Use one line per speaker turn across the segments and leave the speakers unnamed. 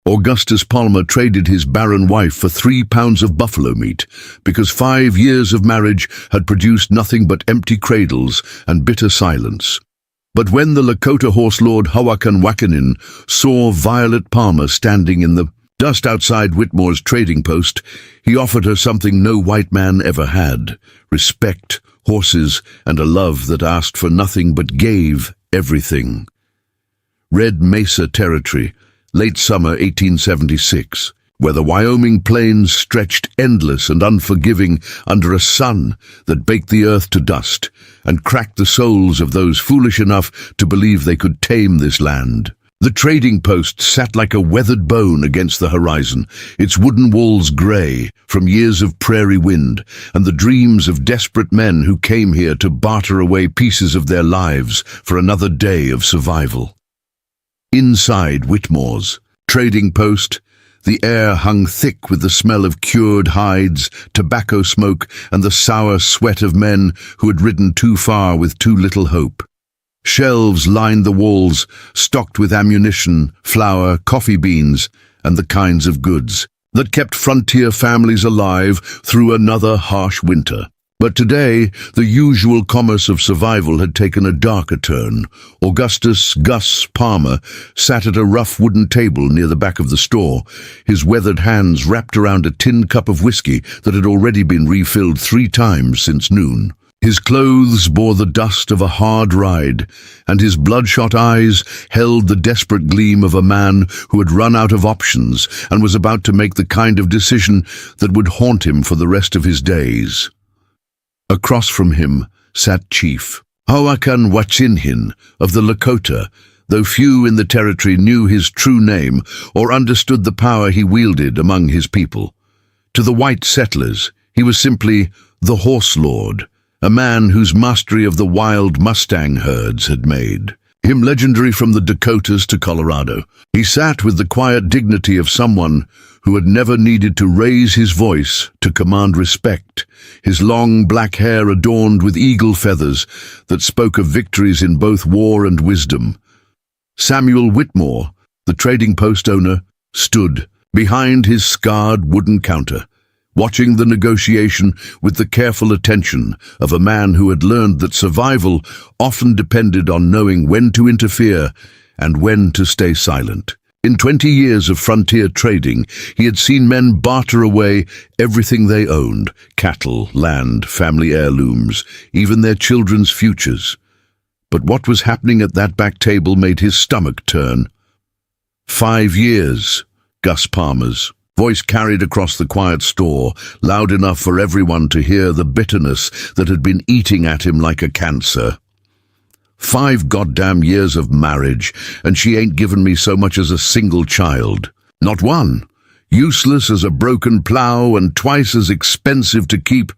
Augustus Palmer traded his Barren wife for 3 pounds of buffalo meat, because 5 years of marriage had produced nothing but empty cradles and bitter silence. But when the Lakota horse lord Hawakan Wakinin saw Violet Palmer standing in the dust outside Whitmore's trading post, he offered her something no white man ever had: respect, horses, and a love that asked for nothing but gave everything. Red Mesa Territory, late summer 1876, where the Wyoming plains stretched endless and unforgiving under a sun that baked the earth to dust and cracked the souls of those foolish enough to believe they could tame this land. The trading post sat like a weathered bone against the horizon, its wooden walls grey from years of prairie wind and the dreams of desperate men who came here to barter away pieces of their lives for another day of survival. Inside Whitmore's trading post, the air hung thick with the smell of cured hides, tobacco smoke, and the sour sweat of men who had ridden too far with too little hope. Shelves lined the walls, stocked with ammunition, flour, coffee beans, and the kinds of goods that kept frontier families alive through another harsh winter. But today, the usual commerce of survival had taken a darker turn. Augustus Gus Palmer sat at a rough wooden table near the back of the store, his weathered hands wrapped around a tin cup of whiskey that had already been refilled 3 times since noon. His clothes bore the dust of a hard ride, and his bloodshot eyes held the desperate gleam of a man who had run out of options and was about to make the kind of decision that would haunt him for the rest of his days. Across from him sat Chief Hawakan Wakinin of the Lakota, though few in the territory knew his true name or understood the power he wielded among his people. To the white settlers, he was simply the Horse Lord, a man whose mastery of the wild Mustang herds had made him legendary from the Dakotas to Colorado. He sat with the quiet dignity of someone who had never needed to raise his voice to command respect, his long black hair adorned with eagle feathers that spoke of victories in both war and wisdom. Samuel Whitmore, the trading post owner, stood behind his scarred wooden counter, watching the negotiation with the careful attention of a man who had learned that survival often depended on knowing when to interfere and when to stay silent. In 20 years of frontier trading, he had seen men barter away everything they owned: cattle, land, family heirlooms, even their children's futures. But what was happening at that back table made his stomach turn. 5 years, Gus Palmer's voice carried across the quiet store, loud enough for everyone to hear the bitterness that had been eating at him like a cancer. 5 goddamn years of marriage, and she ain't given me so much as a single child. Not one. Useless as a broken plow and twice as expensive to keep.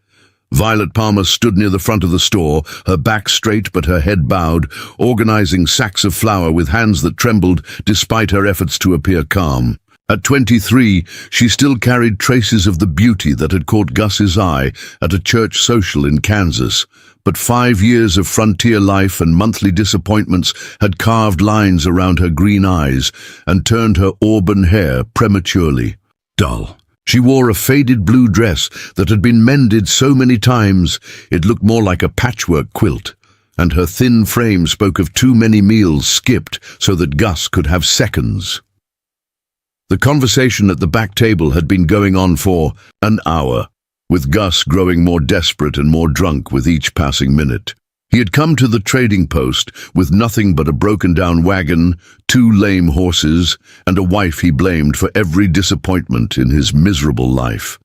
Violet Palmer stood near the front of the store, her back straight but her head bowed, organizing sacks of flour with hands that trembled despite her efforts to appear calm. At 23, she still carried traces of the beauty that had caught Gus's eye at a church social in Kansas, but 5 years of frontier life and monthly disappointments had carved lines around her green eyes and turned her auburn hair prematurely dull. She wore a faded blue dress that had been mended so many times it looked more like a patchwork quilt, and her thin frame spoke of too many meals skipped so that Gus could have seconds. The conversation at the back table had been going on for an hour, with Gus growing more desperate and more drunk with each passing minute. He had come to the trading post with nothing but a broken-down wagon, 2 lame horses, and a wife he blamed for every disappointment in his miserable life.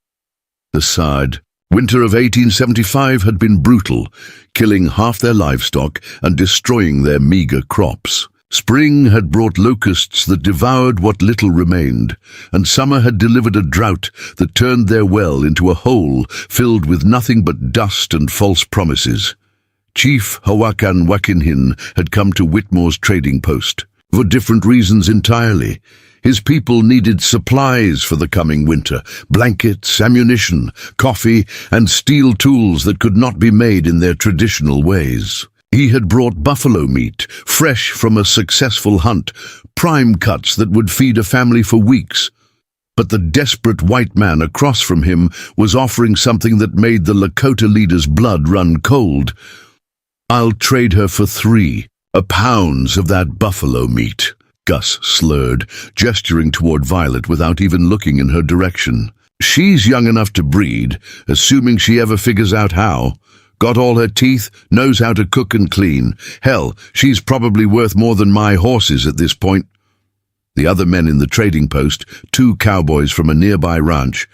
The sad winter of 1875 had been brutal, killing half their livestock and destroying their meager crops. Spring had brought locusts that devoured what little remained, and summer had delivered a drought that turned their well into a hole filled with nothing but dust and false promises. Chief Hawakan Wakinin had come to Whitmore's trading post, for different reasons entirely. His people needed supplies for the coming winter: blankets, ammunition, coffee, and steel tools that could not be made in their traditional ways. He had brought buffalo meat, fresh from a successful hunt, prime cuts that would feed a family for weeks. But the desperate white man across from him was offering something that made the Lakota leader's blood run cold. "I'll trade her for 3 pounds of that buffalo meat," Gus slurred, gesturing toward Violet without even looking in her direction. "She's young enough to breed, assuming she ever figures out how. Got all her teeth, knows how to cook and clean. Hell, she's probably worth more than my horses at this point." The other men in the trading post, 2 cowboys from a nearby ranch,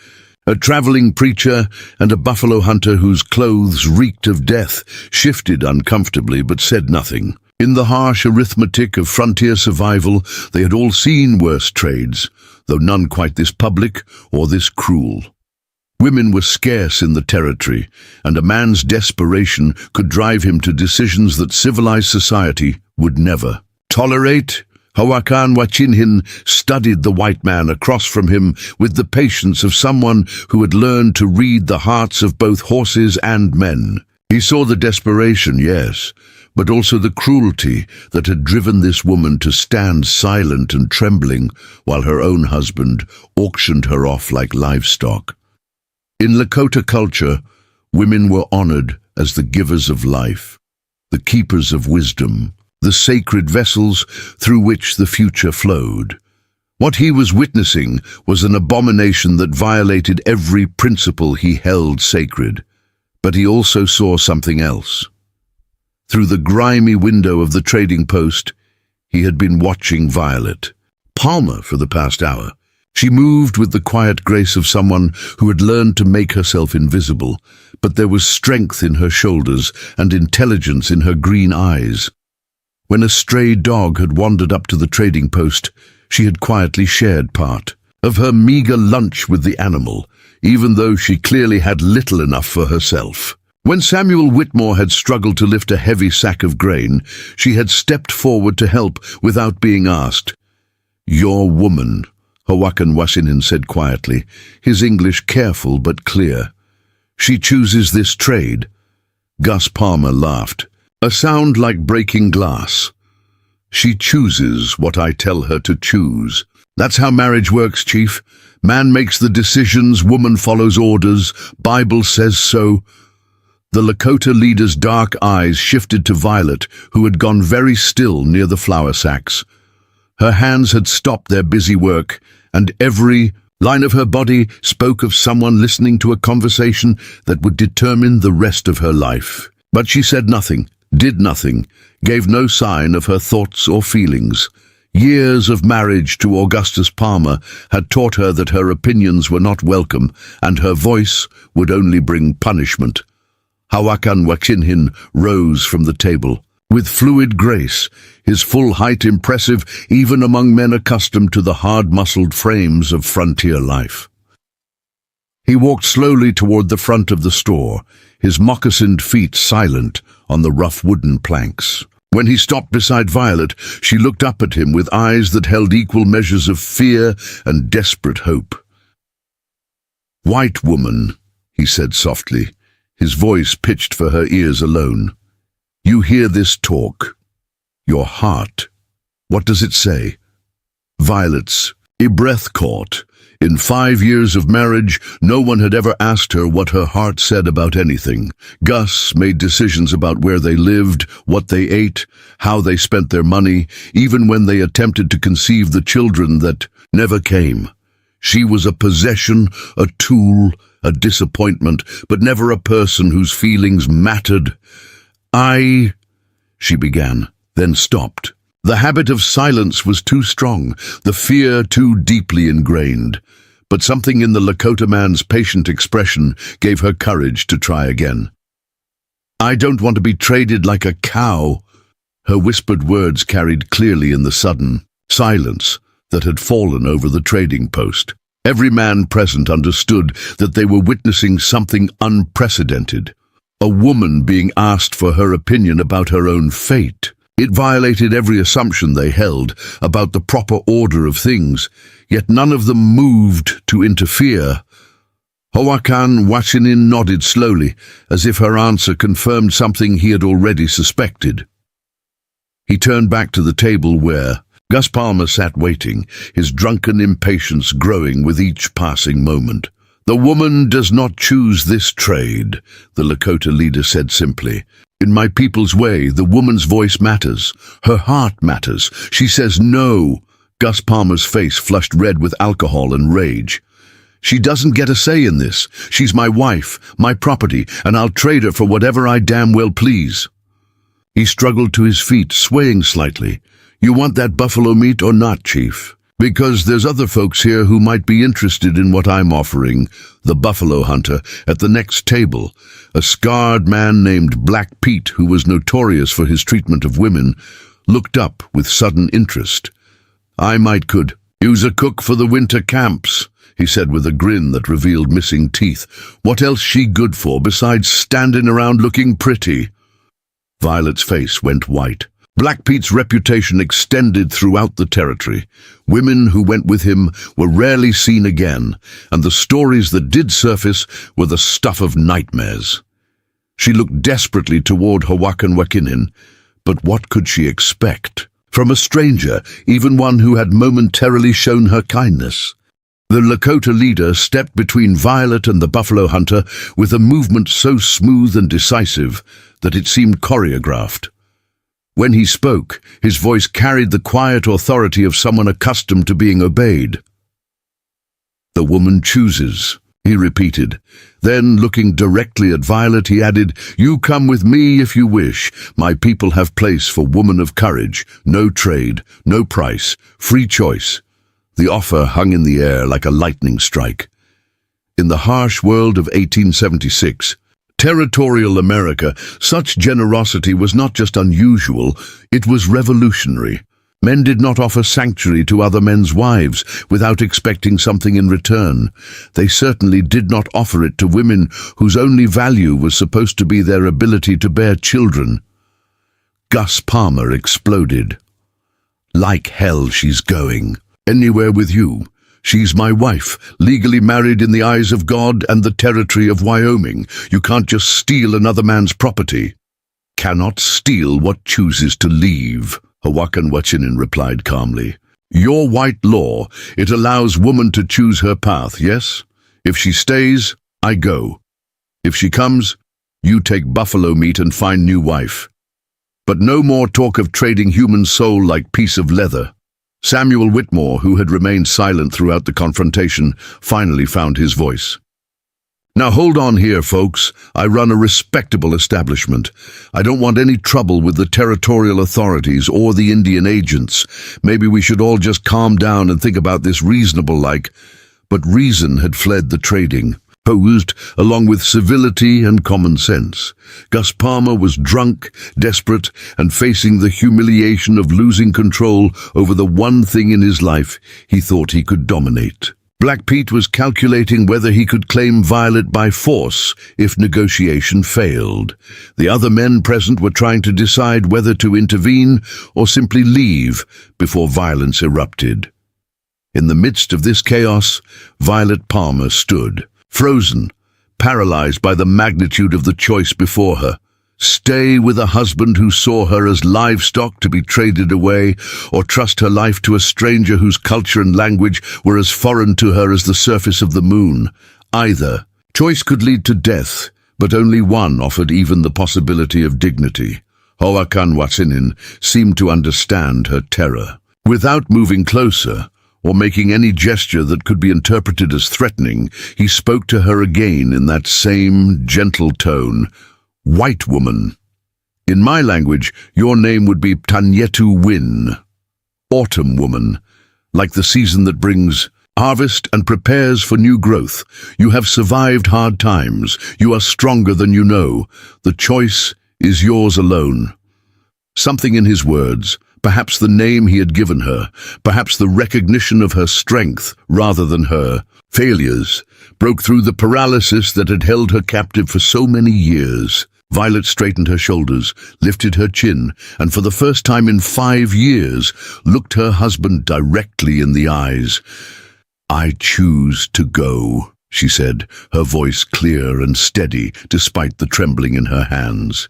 a traveling preacher and a buffalo hunter whose clothes reeked of death, shifted uncomfortably but said nothing. In the harsh arithmetic of frontier survival, they had all seen worse trades, though none quite this public or this cruel. Women were scarce in the territory, and a man's desperation could drive him to decisions that civilized society would never tolerate. Hawakan Wachinhin studied the white man across from him with the patience of someone who had learned to read the hearts of both horses and men. He saw the desperation, yes, but also the cruelty that had driven this woman to stand silent and trembling while her own husband auctioned her off like livestock. In Lakota culture, women were honored as the givers of life, the keepers of wisdom, the sacred vessels through which the future flowed. What he was witnessing was an abomination that violated every principle he held sacred, but he also saw something else. Through the grimy window of the trading post, he had been watching Violet Palmer for the past hour. She moved with the quiet grace of someone who had learned to make herself invisible, but there was strength in her shoulders and intelligence in her green eyes. When a stray dog had wandered up to the trading post, she had quietly shared part of her meager lunch with the animal, even though she clearly had little enough for herself. When Samuel Whitmore had struggled to lift a heavy sack of grain, she had stepped forward to help without being asked. "Your woman," Hawakan Wasinin said quietly, his English careful but clear. "She chooses this trade." Gus Palmer laughed, a sound like breaking glass. "She chooses what I tell her to choose. That's how marriage works, Chief. Man makes the decisions, woman follows orders. Bible says so." The Lakota leader's dark eyes shifted to Violet, who had gone very still near the flour sacks. Her hands had stopped their busy work, and every line of her body spoke of someone listening to a conversation that would determine the rest of her life. But she said nothing, did nothing, gave no sign of her thoughts or feelings. Years of marriage to Augustus Palmer had taught her that her opinions were not welcome, and her voice would only bring punishment. Hawakan Wachinhin rose from the table. With fluid grace, his full height impressive even among men accustomed to the hard-muscled frames of frontier life. He walked slowly toward the front of the store, his moccasined feet silent on the rough wooden planks. When he stopped beside Violet, she looked up at him with eyes that held equal measures of fear and desperate hope. "White woman," he said softly, his voice pitched for her ears alone. "You hear this talk. Your heart. What does it say?" Violet's breath caught. In 5 years of marriage, no one had ever asked her what her heart said about anything. Gus made decisions about where they lived, what they ate, how they spent their money, even when they attempted to conceive the children that never came. She was a possession, a tool, a disappointment, but never a person whose feelings mattered. She began, then stopped. The habit of silence was too strong, the fear too deeply ingrained. But something in the Lakota man's patient expression gave her courage to try again. "I don't want to be traded like a cow." Her whispered words carried clearly in the sudden silence that had fallen over the trading post. Every man present understood that they were witnessing something unprecedented. A woman being asked for her opinion about her own fate. It violated every assumption they held about the proper order of things, yet none of them moved to interfere. Hoakan Washinin nodded slowly, as if her answer confirmed something he had already suspected. He turned back to the table where Gus Palmer sat waiting, his drunken impatience growing with each passing moment. "The woman does not choose this trade," the Lakota leader said simply. "In my people's way, the woman's voice matters. Her heart matters. She says no." Gus Palmer's face flushed red with alcohol and rage. "She doesn't get a say in this. She's my wife, my property, and I'll trade her for whatever I damn well please." He struggled to his feet, swaying slightly. "You want that buffalo meat or not, Chief? Because there's other folks here who might be interested in what I'm offering." The buffalo hunter at the next table, a scarred man named Black Pete, who was notorious for his treatment of women, looked up with sudden interest. "I could use a cook for the winter camps," he said with a grin that revealed missing teeth. "What else she good for besides standing around looking pretty?" Violet's face went white. Black Pete's reputation extended throughout the territory. Women who went with him were rarely seen again, and the stories that did surface were the stuff of nightmares. She looked desperately toward Hoakan Wakinin, but what could she expect from a stranger, even one who had momentarily shown her kindness? The Lakota leader stepped between Violet and the buffalo hunter with a movement so smooth and decisive that it seemed choreographed. When he spoke, his voice carried the quiet authority of someone accustomed to being obeyed. "The woman chooses," he repeated. Then, looking directly at Violet, he added, "You come with me if you wish. My people have place for woman of courage. No trade, no price, free choice." The offer hung in the air like a lightning strike. In the harsh world of 1876, territorial America, such generosity was not just unusual, it was revolutionary. Men did not offer sanctuary to other men's wives without expecting something in return. They certainly did not offer it to women whose only value was supposed to be their ability to bear children. Gus Palmer exploded. "Like hell she's going. Anywhere with you. She's my wife, legally married in the eyes of God and the territory of Wyoming. You can't just steal another man's property." "Cannot steal what chooses to leave," Hoakan Wachinin replied calmly. "Your white law, it allows woman to choose her path, yes? If she stays, I go. If she comes, you take buffalo meat and find new wife. But no more talk of trading human soul like piece of leather." Samuel Whitmore, who had remained silent throughout the confrontation, finally found his voice. "Now hold on here, folks. I run a respectable establishment. I don't want any trouble with the territorial authorities or the Indian agents. Maybe we should all just calm down and think about this reasonable-like." But reason had fled the trading, posed along with civility and common sense. Gus Palmer was drunk, desperate, and facing the humiliation of losing control over the one thing in his life he thought he could dominate. Black Pete was calculating whether he could claim Violet by force if negotiation failed. The other men present were trying to decide whether to intervene or simply leave before violence erupted. In the midst of this chaos, Violet Palmer stood, frozen, paralyzed by the magnitude of the choice before her. Stay with a husband who saw her as livestock to be traded away, or trust her life to a stranger whose culture and language were as foreign to her as the surface of the moon. Either choice could lead to death, but only one offered even the possibility of dignity. Hoakan Wachinin seemed to understand her terror. Without moving closer, or making any gesture that could be interpreted as threatening, he spoke to her again in that same gentle tone. "White woman. In my language, your name would be Tanyetu Win. Autumn woman, like the season that brings harvest and prepares for new growth. You have survived hard times. You are stronger than you know. The choice is yours alone." Something in his words, perhaps the name he had given her, perhaps the recognition of her strength rather than her failures, broke through the paralysis that had held her captive for so many years. Violet straightened her shoulders, lifted her chin, and for the first time in 5 years, looked her husband directly in the eyes. "I choose to go," she said, her voice clear and steady despite the trembling in her hands.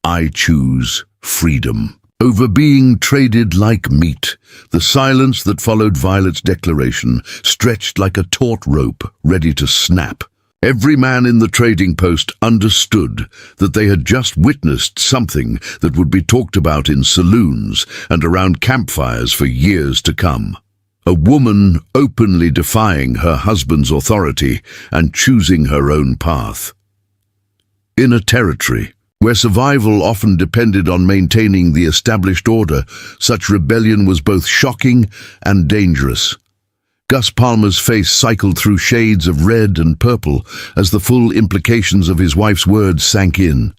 I choose freedom over being traded like meat. The silence that followed Violet's declaration stretched like a taut rope, ready to snap. Every man in the trading post understood that they had just witnessed something that would be talked about in saloons and around campfires for years to come. A woman openly defying her husband's authority and choosing her own path. In a territory where survival often depended on maintaining the established order, such rebellion was both shocking and dangerous. Gus Palmer's face cycled through shades of red and purple as the full implications of his wife's words sank in.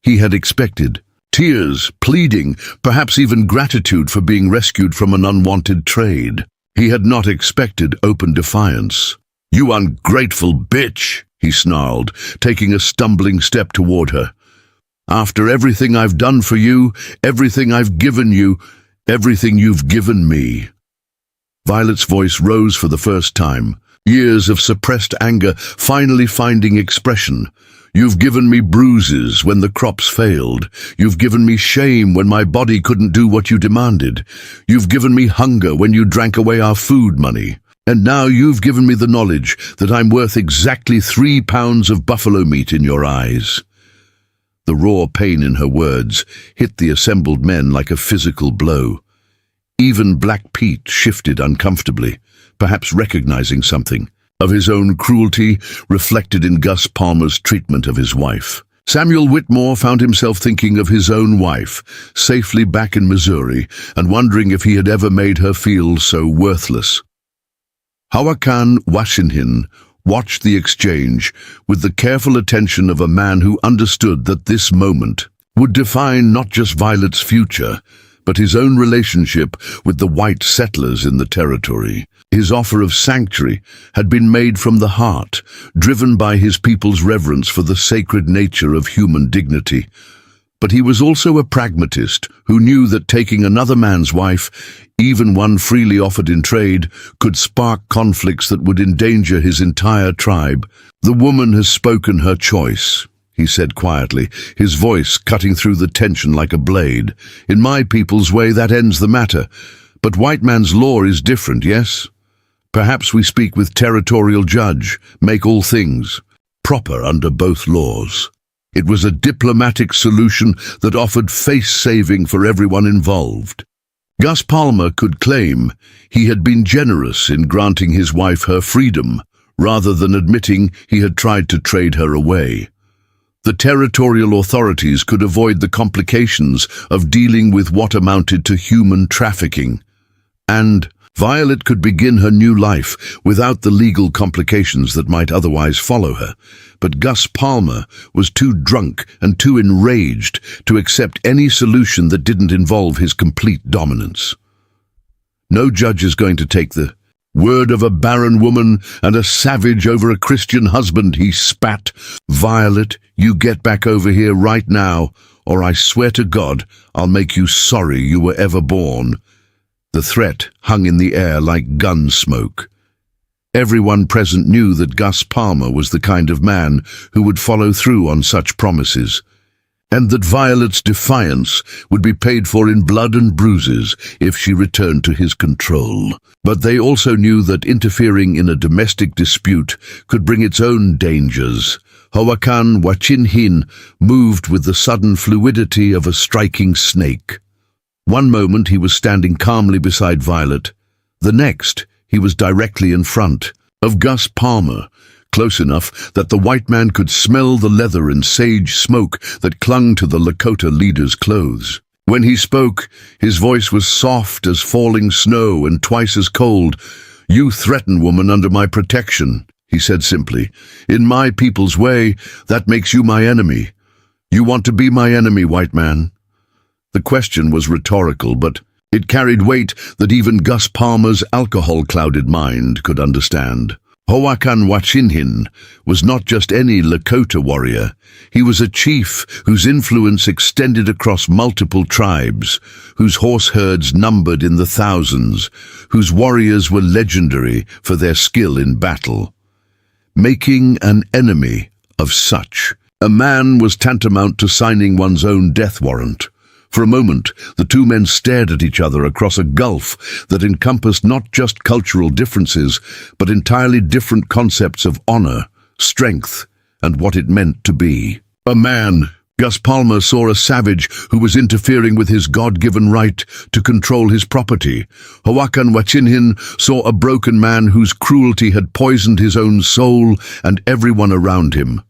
He had expected tears, pleading, perhaps even gratitude for being rescued from an unwanted trade. He had not expected open defiance. "You ungrateful bitch," he snarled, taking a stumbling step toward her. "After everything I've done for you, everything I've given you, everything you've given me." Violet's voice rose for the first time, years of suppressed anger finally finding expression. "You've given me bruises when the crops failed. You've given me shame when my body couldn't do what you demanded. You've given me hunger when you drank away our food money. And now you've given me the knowledge that I'm worth exactly 3 pounds of buffalo meat in your eyes." The raw pain in her words hit the assembled men like a physical blow. Even Black Pete shifted uncomfortably, perhaps recognizing something of his own cruelty reflected in Gus Palmer's treatment of his wife. Samuel Whitmore found himself thinking of his own wife, safely back in Missouri, and wondering if he had ever made her feel so worthless. Hawakan Washinhin watched the exchange with the careful attention of a man who understood that this moment would define not just Violet's future, but his own relationship with the white settlers in the territory. His offer of sanctuary had been made from the heart, driven by his people's reverence for the sacred nature of human dignity. But he was also a pragmatist who knew that taking another man's wife, even one freely offered in trade, could spark conflicts that would endanger his entire tribe. "The woman has spoken her choice," he said quietly, his voice cutting through the tension like a blade. "In my people's way, that ends the matter. But white man's law is different, yes? Perhaps we speak with territorial judge, make all things proper under both laws." It was a diplomatic solution that offered face-saving for everyone involved. Gus Palmer could claim he had been generous in granting his wife her freedom, rather than admitting he had tried to trade her away. The territorial authorities could avoid the complications of dealing with what amounted to human trafficking. And Violet could begin her new life without the legal complications that might otherwise follow her. But Gus Palmer was too drunk and too enraged to accept any solution that didn't involve his complete dominance. "No judge is going to take the word of a barren woman and a savage over a Christian husband," he spat. "Violet, you get back over here right now, or I swear to God I'll make you sorry you were ever born." The threat hung in the air like gun smoke. Everyone present knew that Gus Palmer was the kind of man who would follow through on such promises, and that Violet's defiance would be paid for in blood and bruises if she returned to his control. But they also knew that interfering in a domestic dispute could bring its own dangers. Hawakan Washinhin moved with the sudden fluidity of a striking snake. One moment he was standing calmly beside Violet. The next, he was directly in front of Gus Palmer, close enough that the white man could smell the leather and sage smoke that clung to the Lakota leader's clothes. When he spoke, his voice was soft as falling snow and twice as cold. "You threaten woman under my protection," he said simply. "In my people's way, that makes you my enemy. You want to be my enemy, white man?" The question was rhetorical, but it carried weight that even Gus Palmer's alcohol-clouded mind could understand. Hawakan Washinhin was not just any Lakota warrior. He was a chief whose influence extended across multiple tribes, whose horse herds numbered in the thousands, whose warriors were legendary for their skill in battle. making an enemy of such. A man was tantamount to signing one's own death warrant. For a moment, the two men stared at each other across a gulf that encompassed not just cultural differences, but entirely different concepts of honor, strength, and what it meant to be. A man. Gus Palmer saw a savage who was interfering with his God-given right to control his property. Hawakan Wachinhin saw a broken man whose cruelty had poisoned his own soul and everyone around him.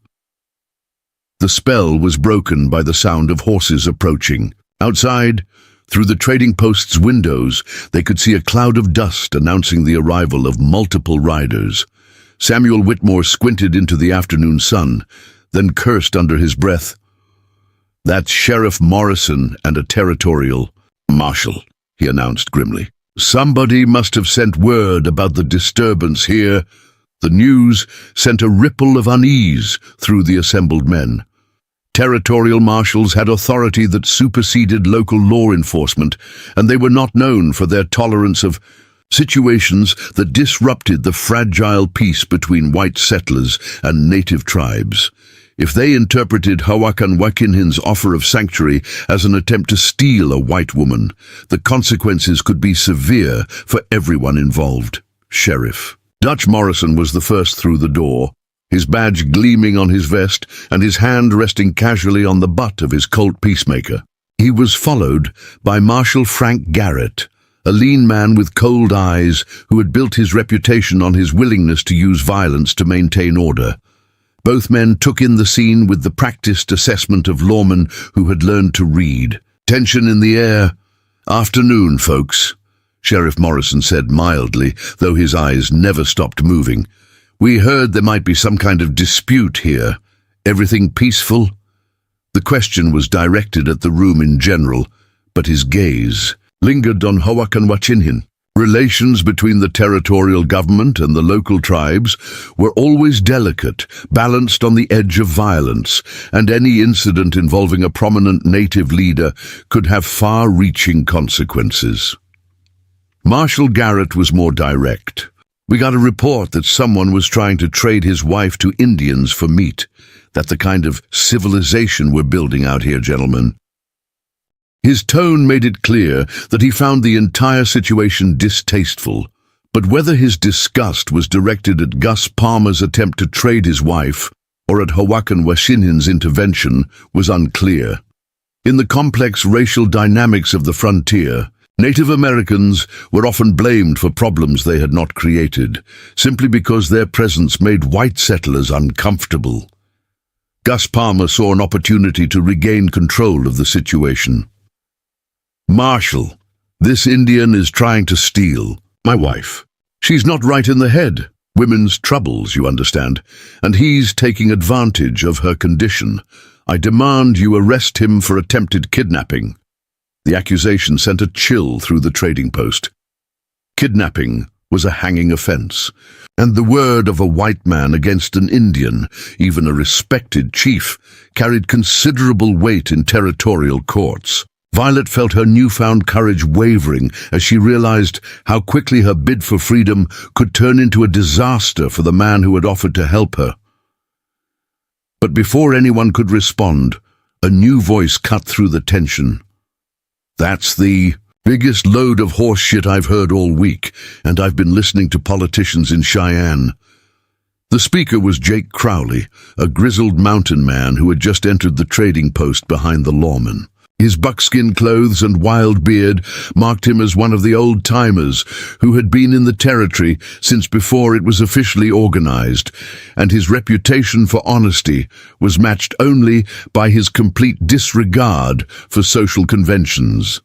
The spell was broken by the sound of horses approaching. Outside, through the trading post's windows, they could see a cloud of dust announcing the arrival of multiple riders. Samuel Whitmore squinted into the afternoon sun, then cursed under his breath. "That's Sheriff Morrison and a territorial marshal," he announced grimly. "Somebody must have sent word about the disturbance here." The news sent a ripple of unease through the assembled men. Territorial marshals had authority that superseded local law enforcement, and they were not known for their tolerance of situations that disrupted the fragile peace between white settlers and native tribes. If they interpreted Hawakan Wakinhin's offer of sanctuary as an attempt to steal a white woman, the consequences could be severe for everyone involved. Sheriff Dutch Morrison was the first through the door, his badge gleaming on his vest and his hand resting casually on the butt of his Colt Peacemaker. He was followed by Marshal Frank Garrett, a lean man with cold eyes who had built his reputation on his willingness to use violence to maintain order. Both men took in the scene with the practiced assessment of lawmen who had learned to read. Tension in the air. "Afternoon, folks," Sheriff Morrison said mildly, though his eyes never stopped moving. "We heard there might be some kind of dispute here. Everything peaceful?" The question was directed at the room in general, but his gaze lingered on Hawakan Wachinhin. Relations between the territorial government and the local tribes were always delicate, balanced on the edge of violence, and any incident involving a prominent native leader could have far-reaching consequences. Marshal Garrett was more direct. "We got a report that someone was trying to trade his wife to Indians for meat. That's the kind of civilization we're building out here, gentlemen." His tone made it clear that he found the entire situation distasteful, but whether his disgust was directed at Gus Palmer's attempt to trade his wife or at Hawakan Wachinhin's intervention was unclear. In the complex racial dynamics of the frontier, Native Americans were often blamed for problems they had not created, simply because their presence made white settlers uncomfortable. Gus Palmer saw an opportunity to regain control of the situation. "Marshal, this Indian is trying to steal my wife. She's not right in the head. Women's troubles, you understand, and he's taking advantage of her condition. I demand you arrest him for attempted kidnapping." The accusation sent a chill through the trading post. Kidnapping was a hanging offense, and the word of a white man against an Indian, even a respected chief, carried considerable weight in territorial courts. Violet felt her newfound courage wavering as she realized how quickly her bid for freedom could turn into a disaster for the man who had offered to help her. But before anyone could respond, a new voice cut through the tension. "That's the biggest load of horse shit I've heard all week, and I've been listening to politicians in Cheyenne." The speaker was Jake Crowley, a grizzled mountain man who had just entered the trading post behind the lawman. His buckskin clothes and wild beard marked him as one of the old-timers who had been in the territory since before it was officially organized, and his reputation for honesty was matched only by his complete disregard for social conventions.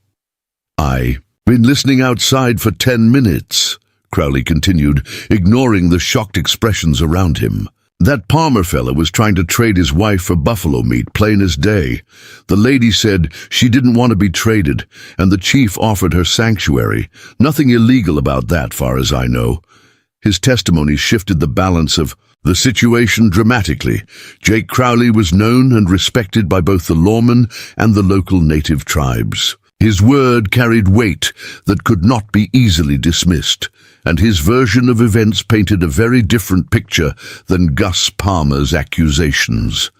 "I've been listening outside for 10 minutes, Crowley continued, ignoring the shocked expressions around him. "That Palmer fella was trying to trade his wife for buffalo meat, plain as day. The lady said she didn't want to be traded, and the chief offered her sanctuary. Nothing illegal about that, far as I know." His testimony shifted the balance of the situation dramatically. Jake Crowley was known and respected by both the lawmen and the local native tribes. His word carried weight that could not be easily dismissed, and his version of events painted a very different picture than Gus Palmer's accusations.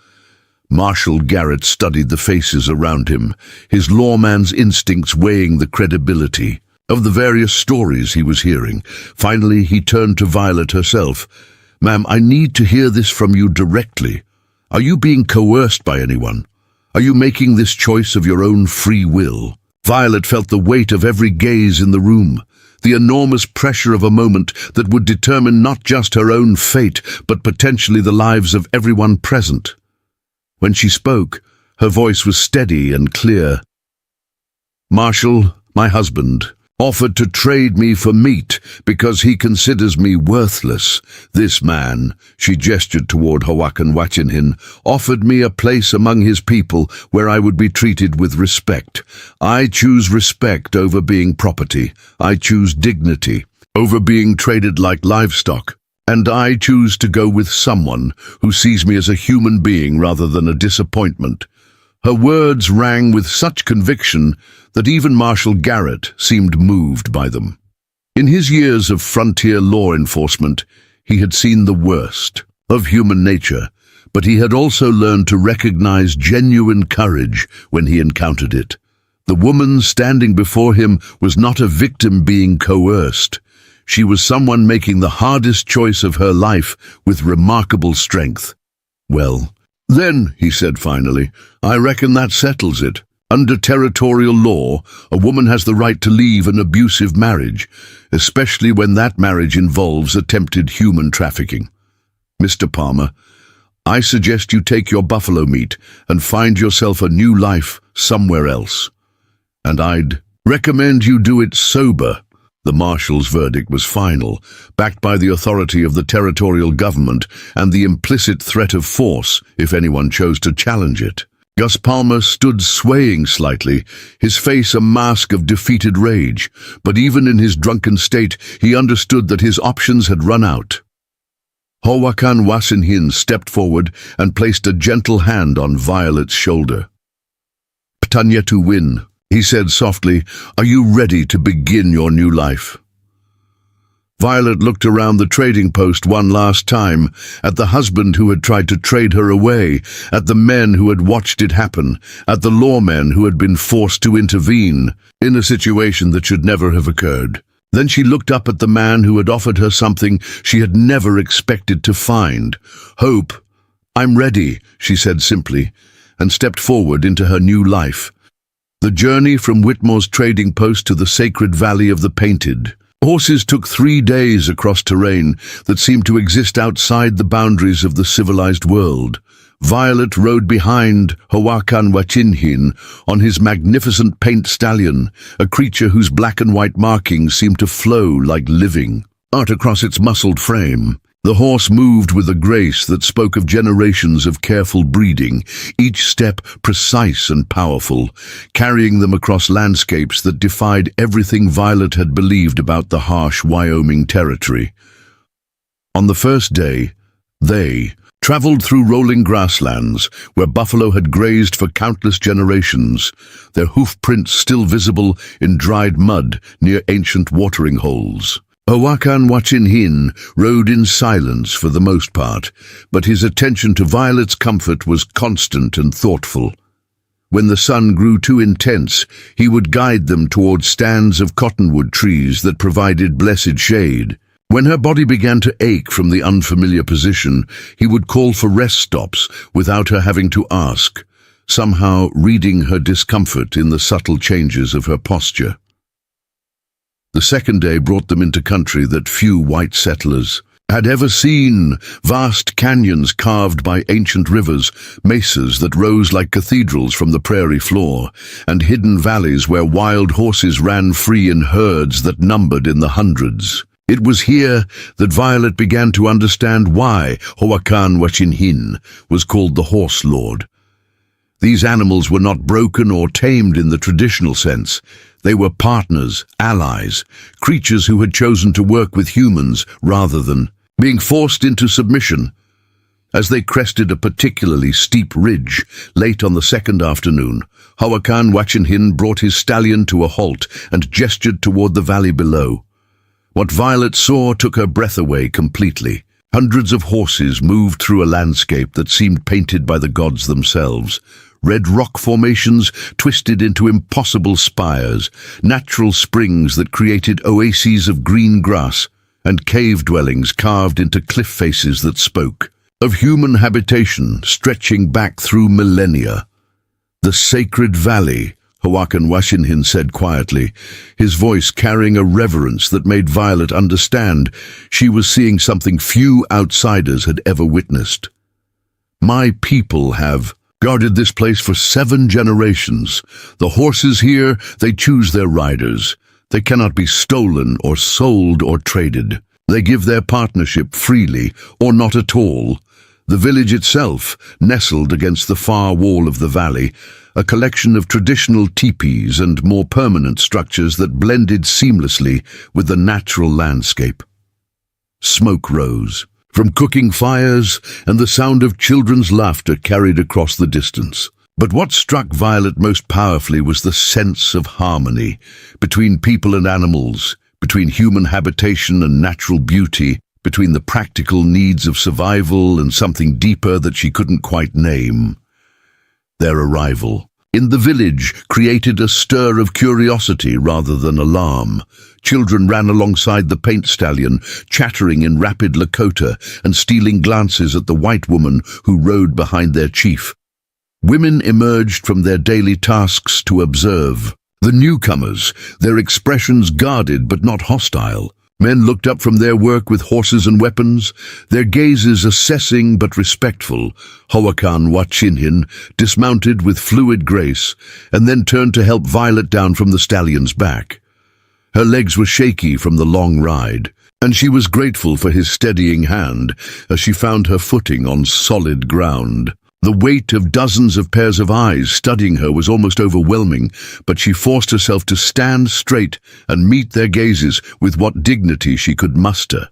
Marshal Garrett studied the faces around him, his lawman's instincts weighing the credibility of the various stories he was hearing. Finally, he turned to Violet herself. "Ma'am, I need to hear this from you directly. Are you being coerced by anyone? Are you making this choice of your own free will?" Violet felt the weight of every gaze in the room, the enormous pressure of a moment that would determine not just her own fate, but potentially the lives of everyone present. When she spoke, her voice was steady and clear. "Marshal, my husband, offered to trade me for meat because he considers me worthless. This man," she gestured toward Hawakan Wachinhin, "offered me a place among his people where I would be treated with respect. I choose respect over being property. I choose dignity over being traded like livestock. And I choose to go with someone who sees me as a human being rather than a disappointment." Her words rang with such conviction that even Marshal Garrett seemed moved by them. In his years of frontier law enforcement, he had seen the worst of human nature, but he had also learned to recognize genuine courage when he encountered it. The woman standing before him was not a victim being coerced. She was someone making the hardest choice of her life with remarkable strength. "Well, then," he said finally, "I reckon that settles it. Under territorial law, a woman has the right to leave an abusive marriage, especially when that marriage involves attempted human trafficking. Mr. Palmer, I suggest you take your buffalo meat and find yourself a new life somewhere else. And I'd recommend you do it sober." The marshal's verdict was final, backed by the authority of the territorial government and the implicit threat of force if anyone chose to challenge it. Gus Palmer stood swaying slightly, his face a mask of defeated rage, but even in his drunken state he understood that his options had run out. Hawakan Wachinhin stepped forward and placed a gentle hand on Violet's shoulder. "Ptanyetu Win," he said softly, "are you ready to begin your new life?" Violet looked around the trading post one last time, at the husband who had tried to trade her away, at the men who had watched it happen, at the lawmen who had been forced to intervene in a situation that should never have occurred. Then she looked up at the man who had offered her something she had never expected to find. "Hope, I'm ready," she said simply, and stepped forward into her new life. The journey from Whitmore's trading post to the sacred Valley of the Painted Horses took 3 days across terrain that seemed to exist outside the boundaries of the civilized world. Violet rode behind Hawakan Wachinhin on his magnificent paint stallion, a creature whose black and white markings seemed to flow like living art across its muscled frame. The horse moved with a grace that spoke of generations of careful breeding, each step precise and powerful, carrying them across landscapes that defied everything Violet had believed about the harsh Wyoming territory. On the first day, they traveled through rolling grasslands where buffalo had grazed for countless generations, their hoof prints still visible in dried mud near ancient watering holes. Hawakan Wachinhin rode in silence for the most part, but his attention to Violet's comfort was constant and thoughtful. When the sun grew too intense, he would guide them towards stands of cottonwood trees that provided blessed shade. When her body began to ache from the unfamiliar position, he would call for rest stops without her having to ask, somehow reading her discomfort in the subtle changes of her posture. The second day brought them into country that few white settlers had ever seen, vast canyons carved by ancient rivers, mesas that rose like cathedrals from the prairie floor, and hidden valleys where wild horses ran free in herds that numbered in the hundreds. It was here that Violet began to understand why Hawakan Wachinhin was called the Horse Lord. These animals were not broken or tamed in the traditional sense. They were partners, allies, creatures who had chosen to work with humans rather than being forced into submission. As they crested a particularly steep ridge, late on the second afternoon, Hoakan Wachinhin brought his stallion to a halt and gestured toward the valley below. What Violet saw took her breath away completely. Hundreds of horses moved through a landscape that seemed painted by the gods themselves. Red rock formations twisted into impossible spires, natural springs that created oases of green grass, and cave dwellings carved into cliff faces that spoke of human habitation stretching back through millennia. "The sacred valley," Hoakan Wachinhin said quietly, his voice carrying a reverence that made Violet understand she was seeing something few outsiders had ever witnessed. "My people have guarded this place for 7 generations. The horses here, they choose their riders. They cannot be stolen or sold or traded. They give their partnership freely or not at all. The village itself, nestled against the far wall of the valley, a collection of traditional teepees and more permanent structures that blended seamlessly with the natural landscape." Smoke rose from cooking fires, and the sound of children's laughter carried across the distance. But what struck Violet most powerfully was the sense of harmony between people and animals, between human habitation and natural beauty, between the practical needs of survival and something deeper that she couldn't quite name. Their arrival in the village created a stir of curiosity rather than alarm. Children ran alongside the paint stallion, chattering in rapid Lakota and stealing glances at the white woman who rode behind their chief. Women emerged from their daily tasks to observe the newcomers, their expressions guarded but not hostile. Men looked up from their work with horses and weapons, their gazes assessing but respectful. Hoakan Wachinhin dismounted with fluid grace and then turned to help Violet down from the stallion's back. Her legs were shaky from the long ride, and she was grateful for his steadying hand as she found her footing on solid ground. The weight of dozens of pairs of eyes studying her was almost overwhelming, but she forced herself to stand straight and meet their gazes with what dignity she could muster.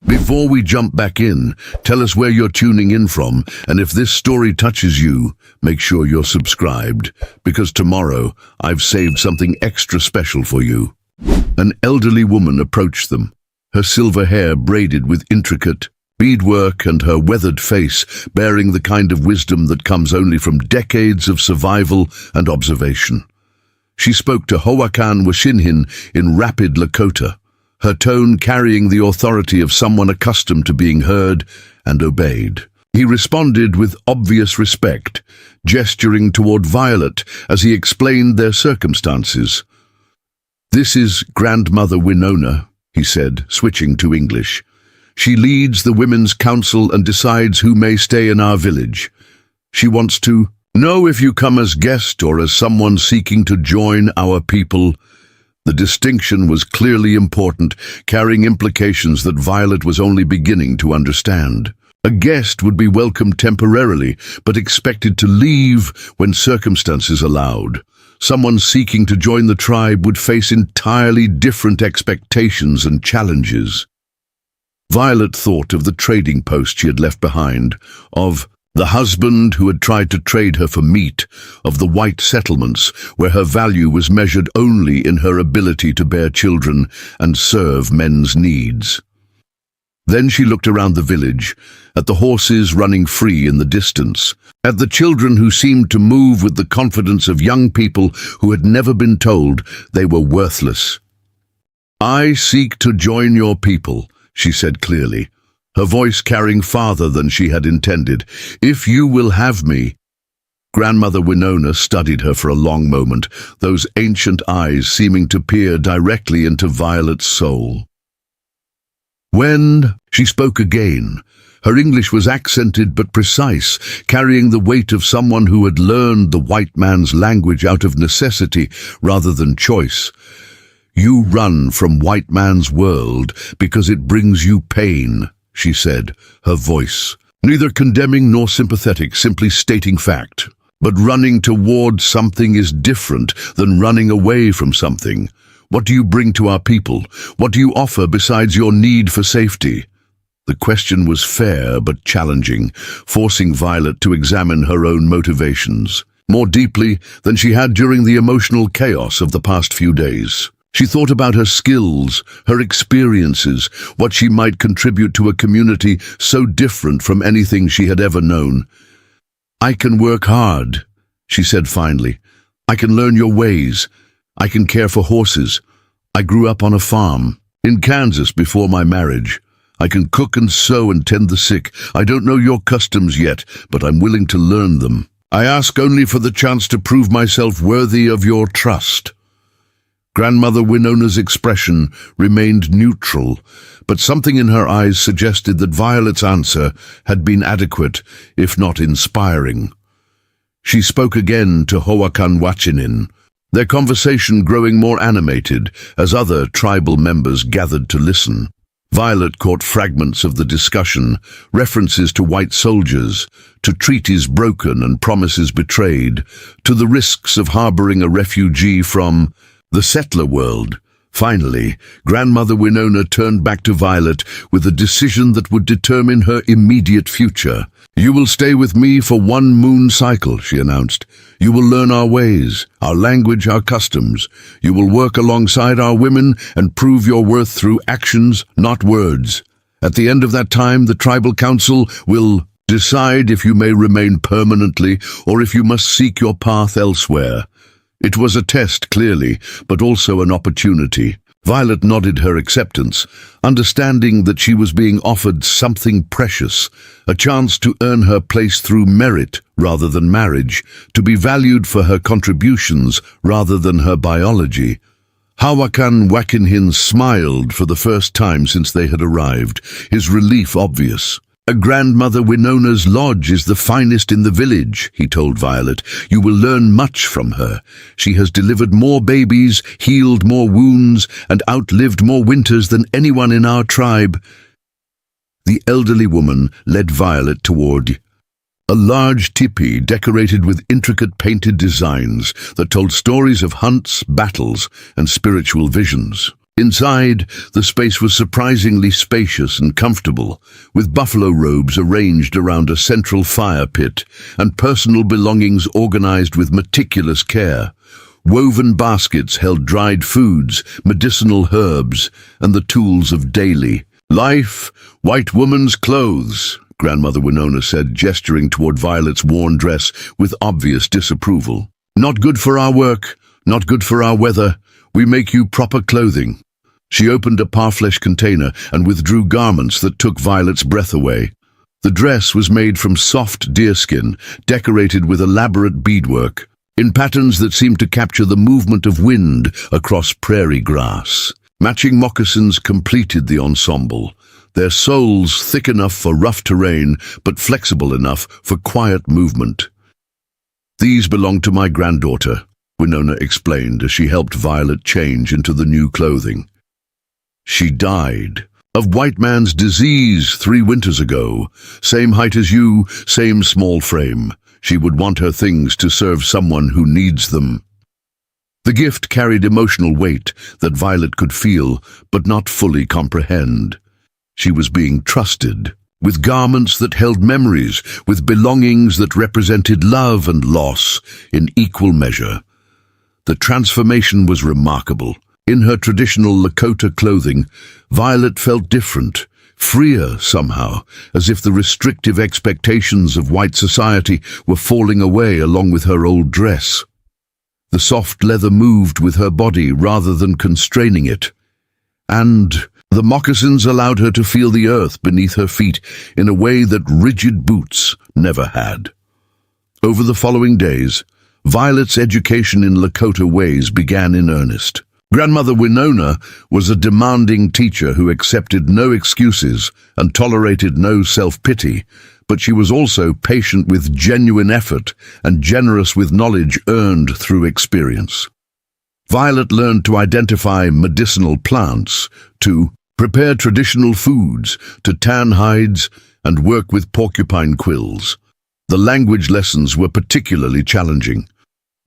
Before we jump back in, tell us where you're tuning in from, and if this story touches you, make sure you're subscribed, because tomorrow I've saved something extra special for you. An elderly woman approached them, her silver hair braided with intricate beadwork and her weathered face bearing the kind of wisdom that comes only from decades of survival and observation. She spoke to Hoakan Wachinhin in rapid Lakota, her tone carrying the authority of someone accustomed to being heard and obeyed. He responded with obvious respect, gesturing toward Violet as he explained their circumstances. "This is Grandmother Winona," he said, switching to English. "She leads the Women's Council and decides who may stay in our village. She wants to know if you come as guest or as someone seeking to join our people." The distinction was clearly important, carrying implications that Violet was only beginning to understand. A guest would be welcomed temporarily, but expected to leave when circumstances allowed. Someone seeking to join the tribe would face entirely different expectations and challenges. Violet thought of the trading post she had left behind, of the husband who had tried to trade her for meat, of the white settlements where her value was measured only in her ability to bear children and serve men's needs. Then she looked around the village, at the horses running free in the distance, at the children who seemed to move with the confidence of young people who had never been told they were worthless. "I seek to join your people," she said clearly, her voice carrying farther than she had intended. "If you will have me." Grandmother Winona studied her for a long moment, those ancient eyes seeming to peer directly into Violet's soul. When she spoke again, her English was accented but precise, carrying the weight of someone who had learned the white man's language out of necessity rather than choice. "You run from white man's world because it brings you pain," she said, her voice neither condemning nor sympathetic, simply stating fact. "But running toward something is different than running away from something. What do you bring to our people? What do you offer besides your need for safety?" The question was fair but challenging, forcing Violet to examine her own motivations more deeply than she had during the emotional chaos of the past few days. She thought about her skills, her experiences, what she might contribute to a community so different from anything she had ever known. "I can work hard," she said finally. "I can learn your ways. I can care for horses. I grew up on a farm in Kansas before my marriage. I can cook and sew and tend the sick. I don't know your customs yet, but I'm willing to learn them. I ask only for the chance to prove myself worthy of your trust." Grandmother Winona's expression remained neutral, but something in her eyes suggested that Violet's answer had been adequate, if not inspiring. She spoke again to Hoakan Wachinin, their conversation growing more animated as other tribal members gathered to listen. Violet caught fragments of the discussion, references to white soldiers, to treaties broken and promises betrayed, to the risks of harboring a refugee from the settler world. Finally, Grandmother Winona turned back to Violet with a decision that would determine her immediate future. "You will stay with me for 1 moon cycle," she announced. "You will learn our ways, our language, our customs. You will work alongside our women and prove your worth through actions, not words. At the end of that time, the tribal council will decide if you may remain permanently or if you must seek your path elsewhere." It was a test, clearly, but also an opportunity. Violet nodded her acceptance, understanding that she was being offered something precious, a chance to earn her place through merit rather than marriage, to be valued for her contributions rather than her biology. Hawakan Wakinhin smiled for the first time since they had arrived, his relief obvious. "Grandmother Winona's lodge is the finest in the village," he told Violet. "You will learn much from her. She has delivered more babies, healed more wounds, and outlived more winters than anyone in our tribe." The elderly woman led Violet toward a large tipi decorated with intricate painted designs that told stories of hunts, battles, and spiritual visions. Inside, the space was surprisingly spacious and comfortable, with buffalo robes arranged around a central fire pit and personal belongings organized with meticulous care. Woven baskets held dried foods, medicinal herbs, and the tools of daily life. "White woman's clothes," Grandmother Winona said, gesturing toward Violet's worn dress with obvious disapproval. "Not good for our work, not good for our weather. We make you proper clothing." She opened a parfleche container and withdrew garments that took Violet's breath away. The dress was made from soft deerskin, decorated with elaborate beadwork, in patterns that seemed to capture the movement of wind across prairie grass. Matching moccasins completed the ensemble, their soles thick enough for rough terrain but flexible enough for quiet movement. "These belong to my granddaughter," Winona explained as she helped Violet change into the new clothing. "She died of white man's disease 3 winters ago. Same height as you, same small frame. She would want her things to serve someone who needs them." The gift carried emotional weight that Violet could feel but not fully comprehend. She was being trusted, with garments that held memories, with belongings that represented love and loss in equal measure. The transformation was remarkable. In her traditional Lakota clothing, Violet felt different, freer somehow, as if the restrictive expectations of white society were falling away along with her old dress. The soft leather moved with her body rather than constraining it, and the moccasins allowed her to feel the earth beneath her feet in a way that rigid boots never had. Over the following days, Violet's education in Lakota ways began in earnest. Grandmother Winona was a demanding teacher who accepted no excuses and tolerated no self-pity, but she was also patient with genuine effort and generous with knowledge earned through experience. Violet learned to identify medicinal plants, to prepare traditional foods, to tan hides, and work with porcupine quills. The language lessons were particularly challenging.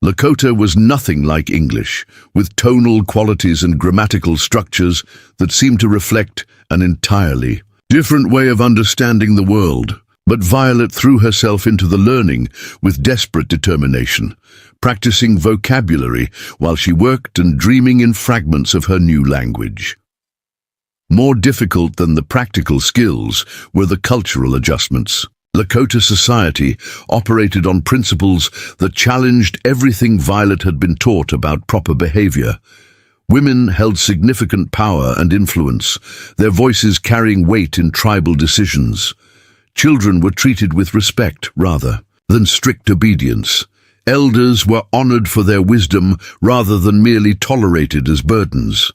Lakota was nothing like English, with tonal qualities and grammatical structures that seemed to reflect an entirely Different way of understanding the world. But Violet threw herself into the learning with desperate determination, practicing vocabulary while she worked and dreaming in fragments of her new language. More difficult than the practical skills were the cultural adjustments. Lakota society operated on principles that challenged everything Violet had been taught about proper behavior. Women held significant power and influence, their voices carrying weight in tribal decisions. Children were treated with respect rather than strict obedience. Elders were honored for their wisdom rather than merely tolerated as burdens.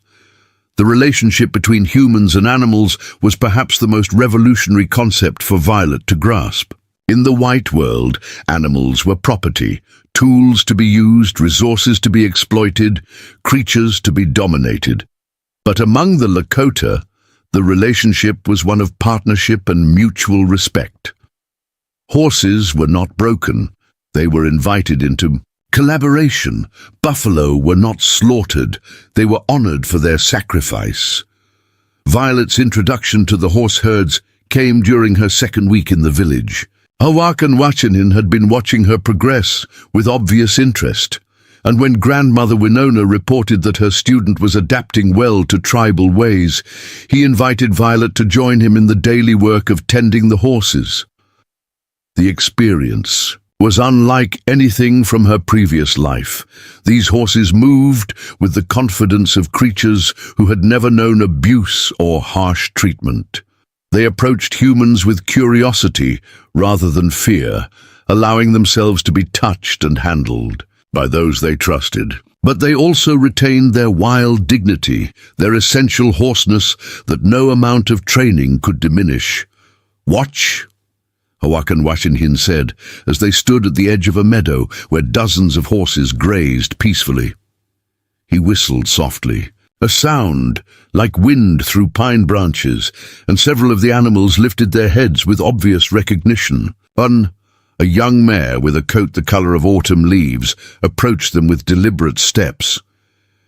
The relationship between humans and animals was perhaps the most revolutionary concept for Violet to grasp. In the white world, animals were property, tools to be used, resources to be exploited, creatures to be dominated. But among the Lakota, the relationship was one of partnership and mutual respect. Horses were not broken. They were invited into collaboration. Buffalo were not slaughtered. They were honored for their sacrifice. Violet's introduction to the horse herds came during her second week in the village. Hawakan had been watching her progress with obvious interest, and when Grandmother Winona reported that her student was adapting well to tribal ways, he invited Violet to join him in the daily work of tending the horses. The experience was unlike anything from her previous life. These horses moved with the confidence of creatures who had never known abuse or harsh treatment. They approached humans with curiosity rather than fear, allowing themselves to be touched and handled by those they trusted. But they also retained their wild dignity, their essential hoarseness that no amount of training could diminish. "Watch," Hawakan said, as they stood at the edge of a meadow where dozens of horses grazed peacefully. He whistled softly, a sound like wind through pine branches, and several of the animals lifted their heads with obvious recognition. A young mare with a coat the color of autumn leaves, approached them with deliberate steps.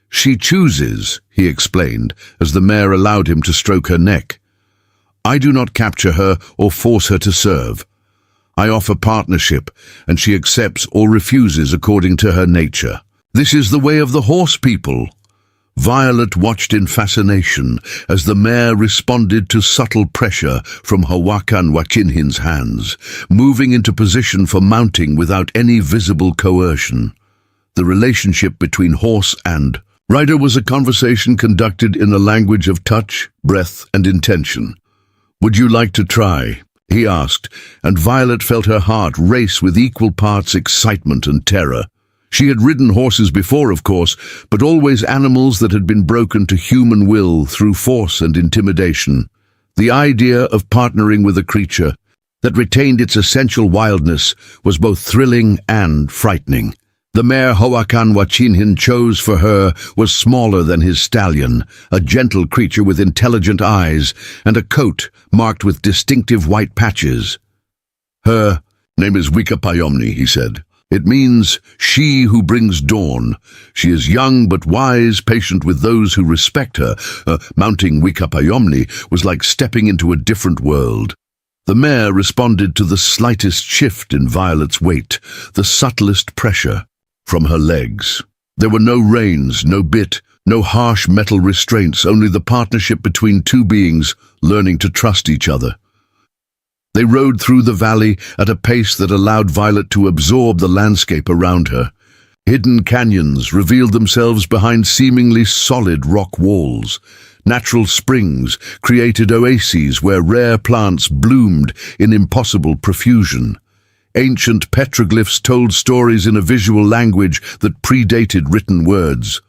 "She chooses," he explained, as the mare allowed him to stroke her neck. "I do not capture her or force her to serve. I offer partnership, and she accepts or refuses according to her nature. This is the way of the horse people." Violet watched in fascination as the mare responded to subtle pressure from Hawakan hands, moving into position for mounting without any visible coercion. The relationship between horse and rider was a conversation conducted in a language of touch, breath, and intention. "Would you like to try?" he asked, and Violet felt her heart race with equal parts excitement and terror. She had ridden horses before, of course, but always animals that had been broken to human will through force and intimidation. The idea of partnering with a creature that retained its essential wildness was both thrilling and frightening. The mare Hawakan chose for her was smaller than his stallion, a gentle creature with intelligent eyes and a coat marked with distinctive white patches. "Her name is Wikapayomni," he said. "It means she who brings dawn. She is young but wise, patient with those who respect her." Mounting Wikapayomni was like stepping into a different world. The mare responded to the slightest shift in Violet's weight, the subtlest pressure from her legs. There were no reins, no bit, no harsh metal restraints, only the partnership between two beings learning to trust each other. They rode through the valley at a pace that allowed Violet to absorb the landscape around her. Hidden canyons revealed themselves behind seemingly solid rock walls. Natural springs created oases where rare plants bloomed in impossible profusion. Ancient petroglyphs told stories in a visual language that predated written words.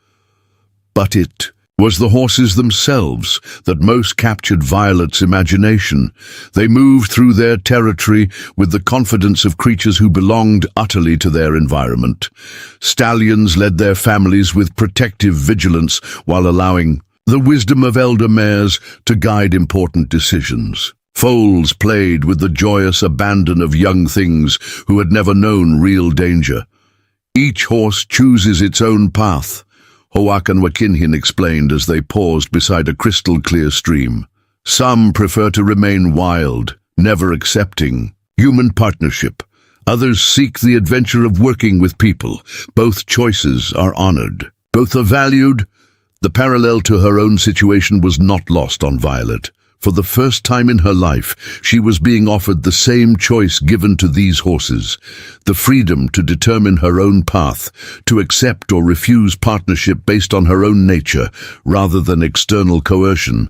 But it was the horses themselves that most captured Violet's imagination. They moved through their territory with the confidence of creatures who belonged utterly to their environment. Stallions led their families with protective vigilance while allowing the wisdom of elder mares to guide important decisions. Foals played with the joyous abandon of young things who had never known real danger. "Each horse chooses its own path," Hawakan explained as they paused beside a crystal-clear stream. Some prefer to remain wild, never accepting human partnership. Others seek the adventure of working with people. Both choices are honored. Both are valued. The parallel to her own situation was not lost on Violet. For the first time in her life, she was being offered the same choice given to these horses, the freedom to determine her own path, to accept or refuse partnership based on her own nature, rather than external coercion.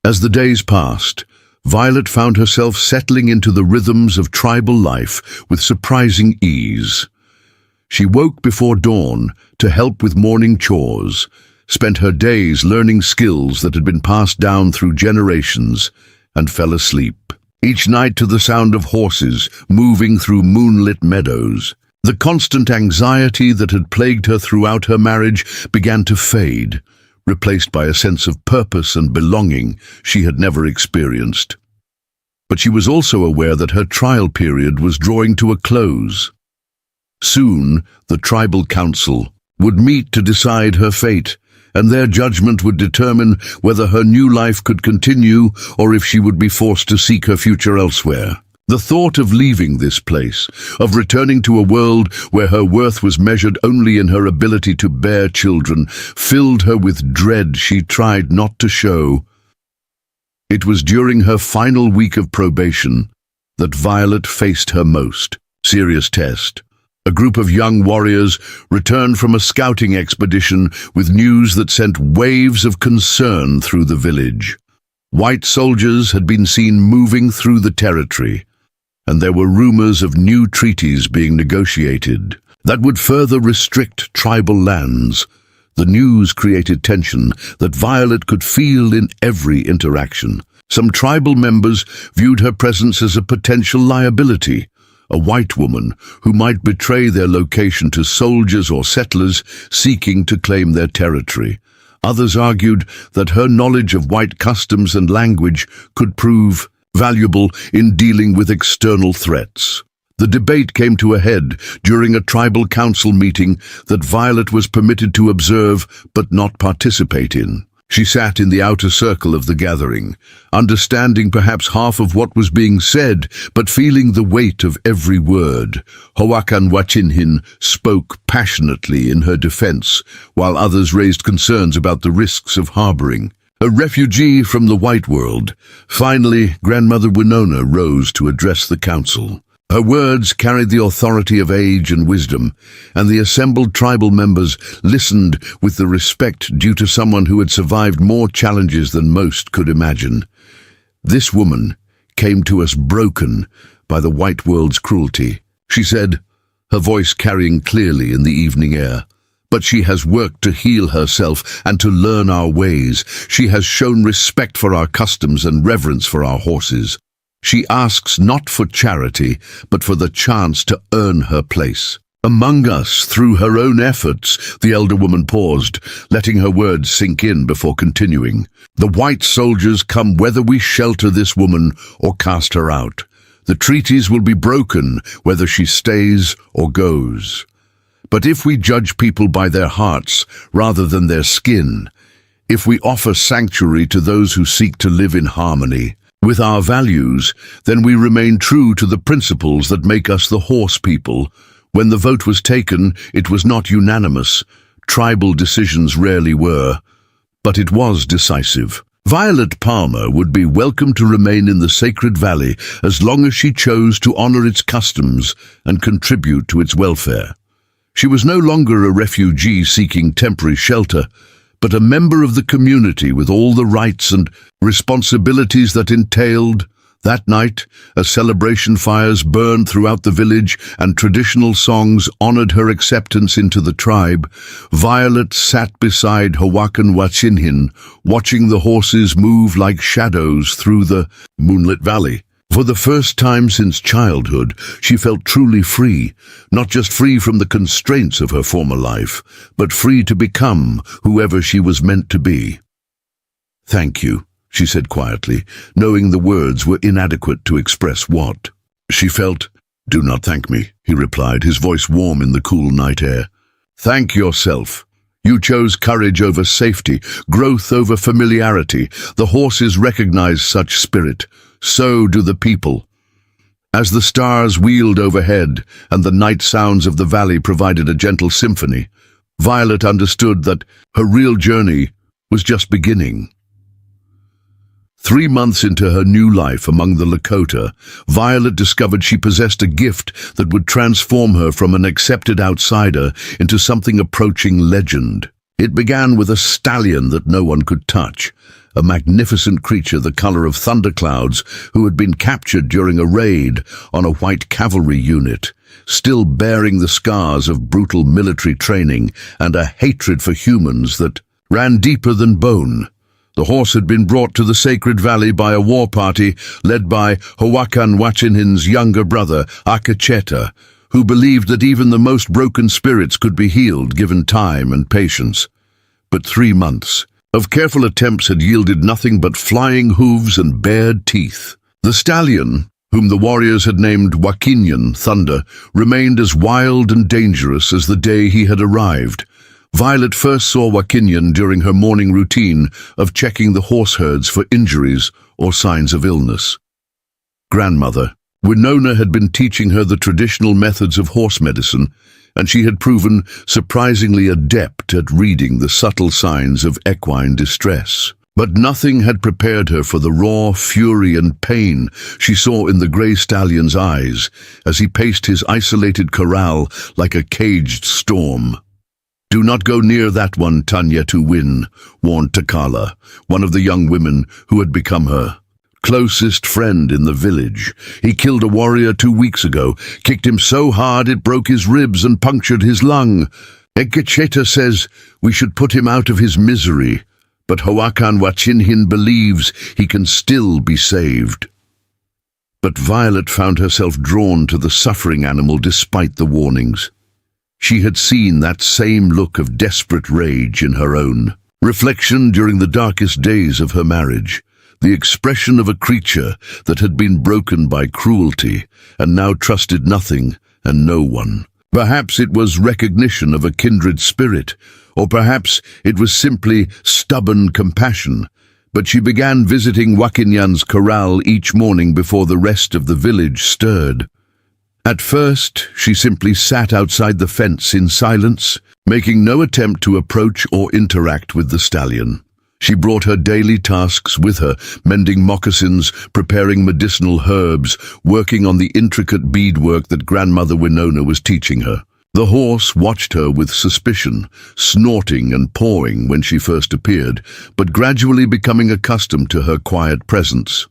As the days passed, Violet found herself settling into the rhythms of tribal life with surprising ease. She woke before dawn to help with morning chores, spent her days learning skills that had been passed down through generations, and fell asleep, each night to the sound of horses moving through moonlit meadows. The constant anxiety that had plagued her throughout her marriage began to fade, replaced by a sense of purpose and belonging she had never experienced. But she was also aware that her trial period was drawing to a close. Soon, the tribal council would meet to decide her fate, and their judgment would determine whether her new life could continue or if she would be forced to seek her future elsewhere. The thought of leaving this place, of returning to a world where her worth was measured only in her ability to bear children, filled her with dread she tried not to show. It was during her final week of probation that Violet faced her most serious test. A group of young warriors returned from a scouting expedition with news that sent waves of concern through the village. White soldiers had been seen moving through the territory, and there were rumors of new treaties being negotiated that would further restrict tribal lands. The news created tension that Violet could feel in every interaction. Some tribal members viewed her presence as a potential liability, a white woman who might betray their location to soldiers or settlers seeking to claim their territory. Others argued that her knowledge of white customs and language could prove valuable in dealing with external threats. The debate came to a head during a tribal council meeting that Violet was permitted to observe but not participate in. She sat in the outer circle of the gathering, understanding perhaps half of what was being said, but feeling the weight of every word. Hoakan Wachinhin spoke passionately in her defense, while others raised concerns about the risks of harboring a refugee from the white world. Finally, Grandmother Winona rose to address the council. Her words carried the authority of age and wisdom, and the assembled tribal members listened with the respect due to someone who had survived more challenges than most could imagine. This woman came to us broken by the white world's cruelty, she said, her voice carrying clearly in the evening air. But she has worked to heal herself and to learn our ways. She has shown respect for our customs and reverence for our horses. She asks not for charity, but for the chance to earn her place among us through her own efforts. The elder woman paused, letting her words sink in before continuing. The white soldiers come whether we shelter this woman or cast her out. The treaties will be broken whether she stays or goes. But if we judge people by their hearts rather than their skin, if we offer sanctuary to those who seek to live in harmony with our values, then we remain true to the principles that make us the horse people. When the vote was taken, it was not unanimous. Tribal decisions rarely were, but it was decisive. Violet Palmer would be welcome to remain in the Sacred Valley as long as she chose to honor its customs and contribute to its welfare. She was no longer a refugee seeking temporary shelter, but a member of the community with all the rights and responsibilities that entailed. That night, as celebration fires burned throughout the village and traditional songs honored her acceptance into the tribe, Violet sat beside Hoakan Wachinhin, watching the horses move like shadows through the moonlit valley. For the first time since childhood, she felt truly free, not just free from the constraints of her former life, but free to become whoever she was meant to be. "Thank you," she said quietly, knowing the words were inadequate to express what she felt. "Do not thank me," he replied, his voice warm in the cool night air. "Thank yourself. You chose courage over safety, growth over familiarity. The horses recognize such spirit. So do the people. As the stars wheeled overhead and the night sounds of the valley provided a gentle symphony, Violet understood that her real journey was just beginning. 3 months into her new life among the Lakota, Violet discovered she possessed a gift that would transform her from an accepted outsider into something approaching legend. It began with a stallion that no one could touch, a magnificent creature the color of thunderclouds who had been captured during a raid on a white cavalry unit, still bearing the scars of brutal military training and a hatred for humans that ran deeper than bone. The horse had been brought to the sacred valley by a war party led by Hoakan Wachinin's younger brother, Akacheta, who believed that even the most broken spirits could be healed given time and patience. But 3 months of careful attempts had yielded nothing but flying hooves and bared teeth. The stallion, whom the warriors had named Wakinian Thunder, remained as wild and dangerous as the day he had arrived. Violet first saw Wakinian during her morning routine of checking the horse herds for injuries or signs of illness. Grandmother Winona had been teaching her the traditional methods of horse medicine, and she had proven surprisingly adept at reading the subtle signs of equine distress. But nothing had prepared her for the raw fury and pain she saw in the grey stallion's eyes as he paced his isolated corral like a caged storm. "Do not go near that one, Tanya, to win," warned Takala, one of the young women who had become her closest friend in the village. "He killed a warrior 2 weeks ago, kicked him so hard it broke his ribs and punctured his lung. Ekecheta says we should put him out of his misery, but Hoakan Wachinhin believes he can still be saved." But Violet found herself drawn to the suffering animal despite the warnings. She had seen that same look of desperate rage in her own reflection during the darkest days of her marriage, the expression of a creature that had been broken by cruelty and now trusted nothing and no one. Perhaps it was recognition of a kindred spirit, or perhaps it was simply stubborn compassion, but she began visiting Wakinyan's corral each morning before the rest of the village stirred. At first, she simply sat outside the fence in silence, making no attempt to approach or interact with the stallion. She brought her daily tasks with her, mending moccasins, preparing medicinal herbs, working on the intricate beadwork that Grandmother Winona was teaching her. The horse watched her with suspicion, snorting and pawing when she first appeared, but gradually becoming accustomed to her quiet presence.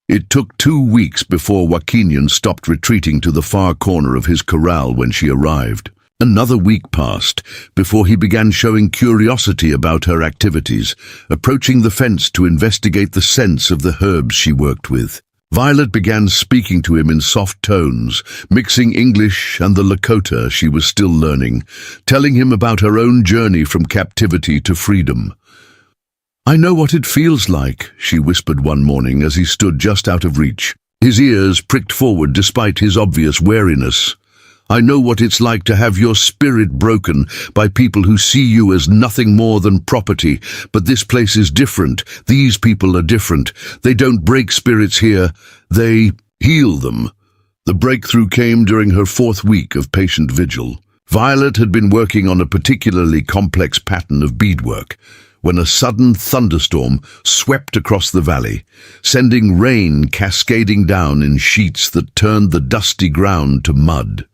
It took 2 weeks before Wakinian stopped retreating to the far corner of his corral when she arrived. Another week passed before he began showing curiosity about her activities, approaching the fence to investigate the scents of the herbs she worked with. Violet began speaking to him in soft tones, mixing English and the Lakota she was still learning, telling him about her own journey from captivity to freedom. "I know what it feels like," she whispered one morning as he stood just out of reach. His ears pricked forward despite his obvious wariness. "I know what it's like to have your spirit broken by people who see you as nothing more than property, but this place is different. These people are different. They don't break spirits here, they heal them." The breakthrough came during her 4th week of patient vigil. Violet had been working on a particularly complex pattern of beadwork when a sudden thunderstorm swept across the valley, sending rain cascading down in sheets that turned the dusty ground to mud.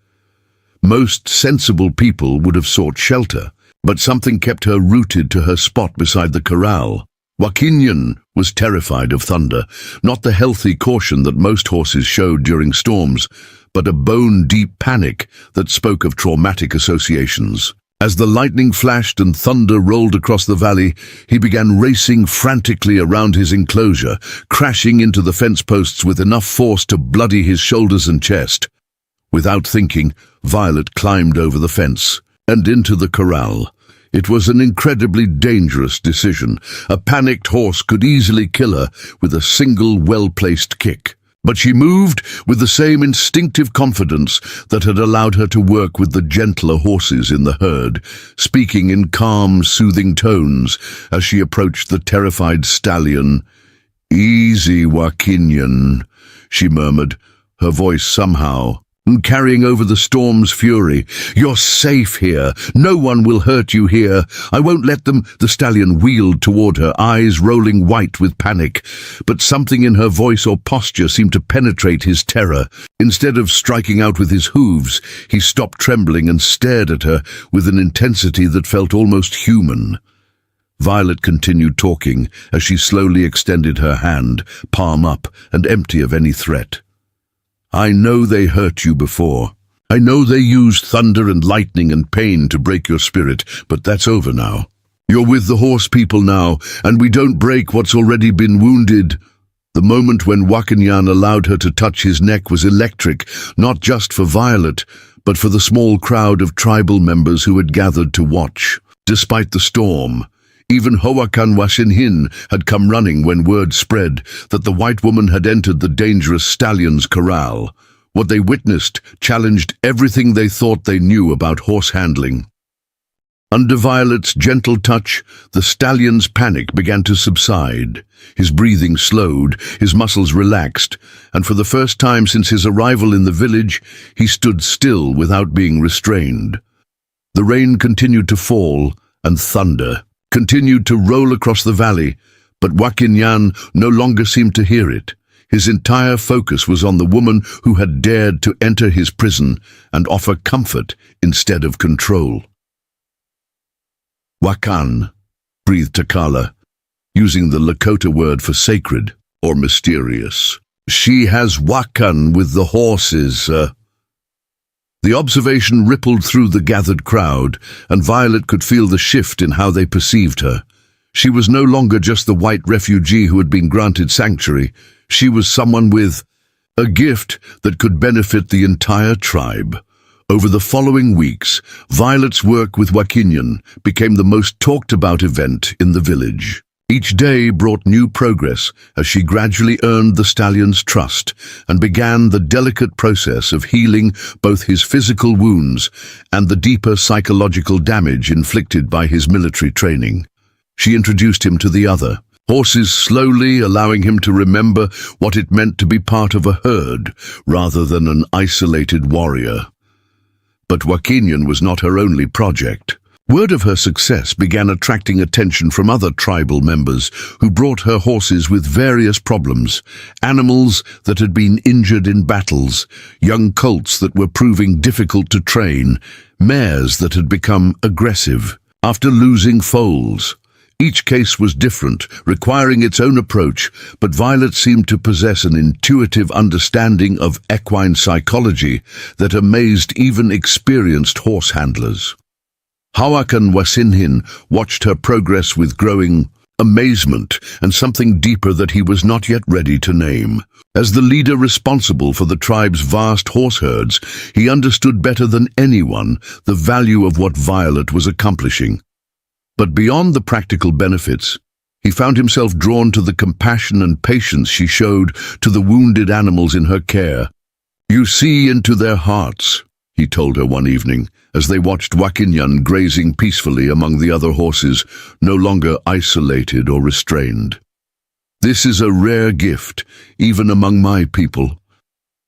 Most sensible people would have sought shelter, but something kept her rooted to her spot beside the corral. Wakinian was terrified of thunder, not the healthy caution that most horses showed during storms, but a bone-deep panic that spoke of traumatic associations. As the lightning flashed and thunder rolled across the valley, he began racing frantically around his enclosure, crashing into the fence posts with enough force to bloody his shoulders and chest. Without thinking, Violet climbed over the fence and into the corral. It was an incredibly dangerous decision. A panicked horse could easily kill her with a single well-placed kick. But she moved with the same instinctive confidence that had allowed her to work with the gentler horses in the herd, speaking in calm, soothing tones as she approached the terrified stallion. "Easy, Wakinian," she murmured, her voice somehow carrying over the storm's fury. "You're safe here. No one will hurt you here. I won't let them." The stallion wheeled toward her, eyes rolling white with panic, but something in her voice or posture seemed to penetrate his terror. Instead of striking out with his hooves, he stopped trembling and stared at her with an intensity that felt almost human. Violet continued talking as she slowly extended her hand, palm up and empty of any threat. "I know they hurt you before. I know they used thunder and lightning and pain to break your spirit, but that's over now. You're with the horse people now, and we don't break what's already been wounded." The moment when Wakinyan allowed her to touch his neck was electric, not just for Violet, but for the small crowd of tribal members who had gathered to watch. Despite the storm, even Hoakan Wasinhin had come running when word spread that the white woman had entered the dangerous stallion's corral. What they witnessed challenged everything they thought they knew about horse handling. Under Violet's gentle touch, the stallion's panic began to subside. His breathing slowed, his muscles relaxed, and for the first time since his arrival in the village, he stood still without being restrained. The rain continued to fall, and thunder continued to roll across the valley, but Wakinyan no longer seemed to hear it. His entire focus was on the woman who had dared to enter his prison and offer comfort instead of control. "Wakan," breathed Takala, using the Lakota word for sacred or mysterious. "She has Wakan with the horses." The observation rippled through the gathered crowd, and Violet could feel the shift in how they perceived her. She was no longer just the white refugee who had been granted sanctuary. She was someone with a gift that could benefit the entire tribe. Over the following weeks, Violet's work with Wakinyan became the most talked-about event in the village. Each day brought new progress as she gradually earned the stallion's trust and began the delicate process of healing both his physical wounds and the deeper psychological damage inflicted by his military training. She introduced him to the other horses, slowly allowing him to remember what it meant to be part of a herd rather than an isolated warrior. But Wakinyan was not her only project. Word of her success began attracting attention from other tribal members who brought her horses with various problems: animals that had been injured in battles, young colts that were proving difficult to train, mares that had become aggressive after losing foals. Each case was different, requiring its own approach, but Violet seemed to possess an intuitive understanding of equine psychology that amazed even experienced horse handlers. Hawakan Wasinhin watched her progress with growing amazement and something deeper that he was not yet ready to name. As the leader responsible for the tribe's vast horse herds, he understood better than anyone the value of what Violet was accomplishing. But beyond the practical benefits, he found himself drawn to the compassion and patience she showed to the wounded animals in her care. "You see into their hearts," he told her one evening, as they watched Wakinyan grazing peacefully among the other horses, no longer isolated or restrained. "This is a rare gift, even among my people.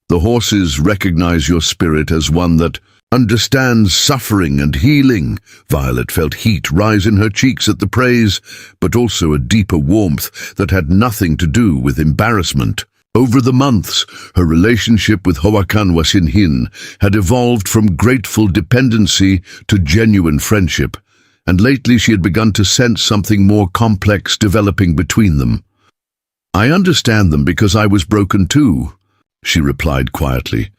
The horses recognize your spirit as one that understands suffering and healing." Violet felt heat rise in her cheeks at the praise, but also a deeper warmth that had nothing to do with embarrassment. Over the months, her relationship with Hoakan Wasinhin had evolved from grateful dependency to genuine friendship, and lately she had begun to sense something more complex developing between them. "I understand them because I was broken too," she replied quietly.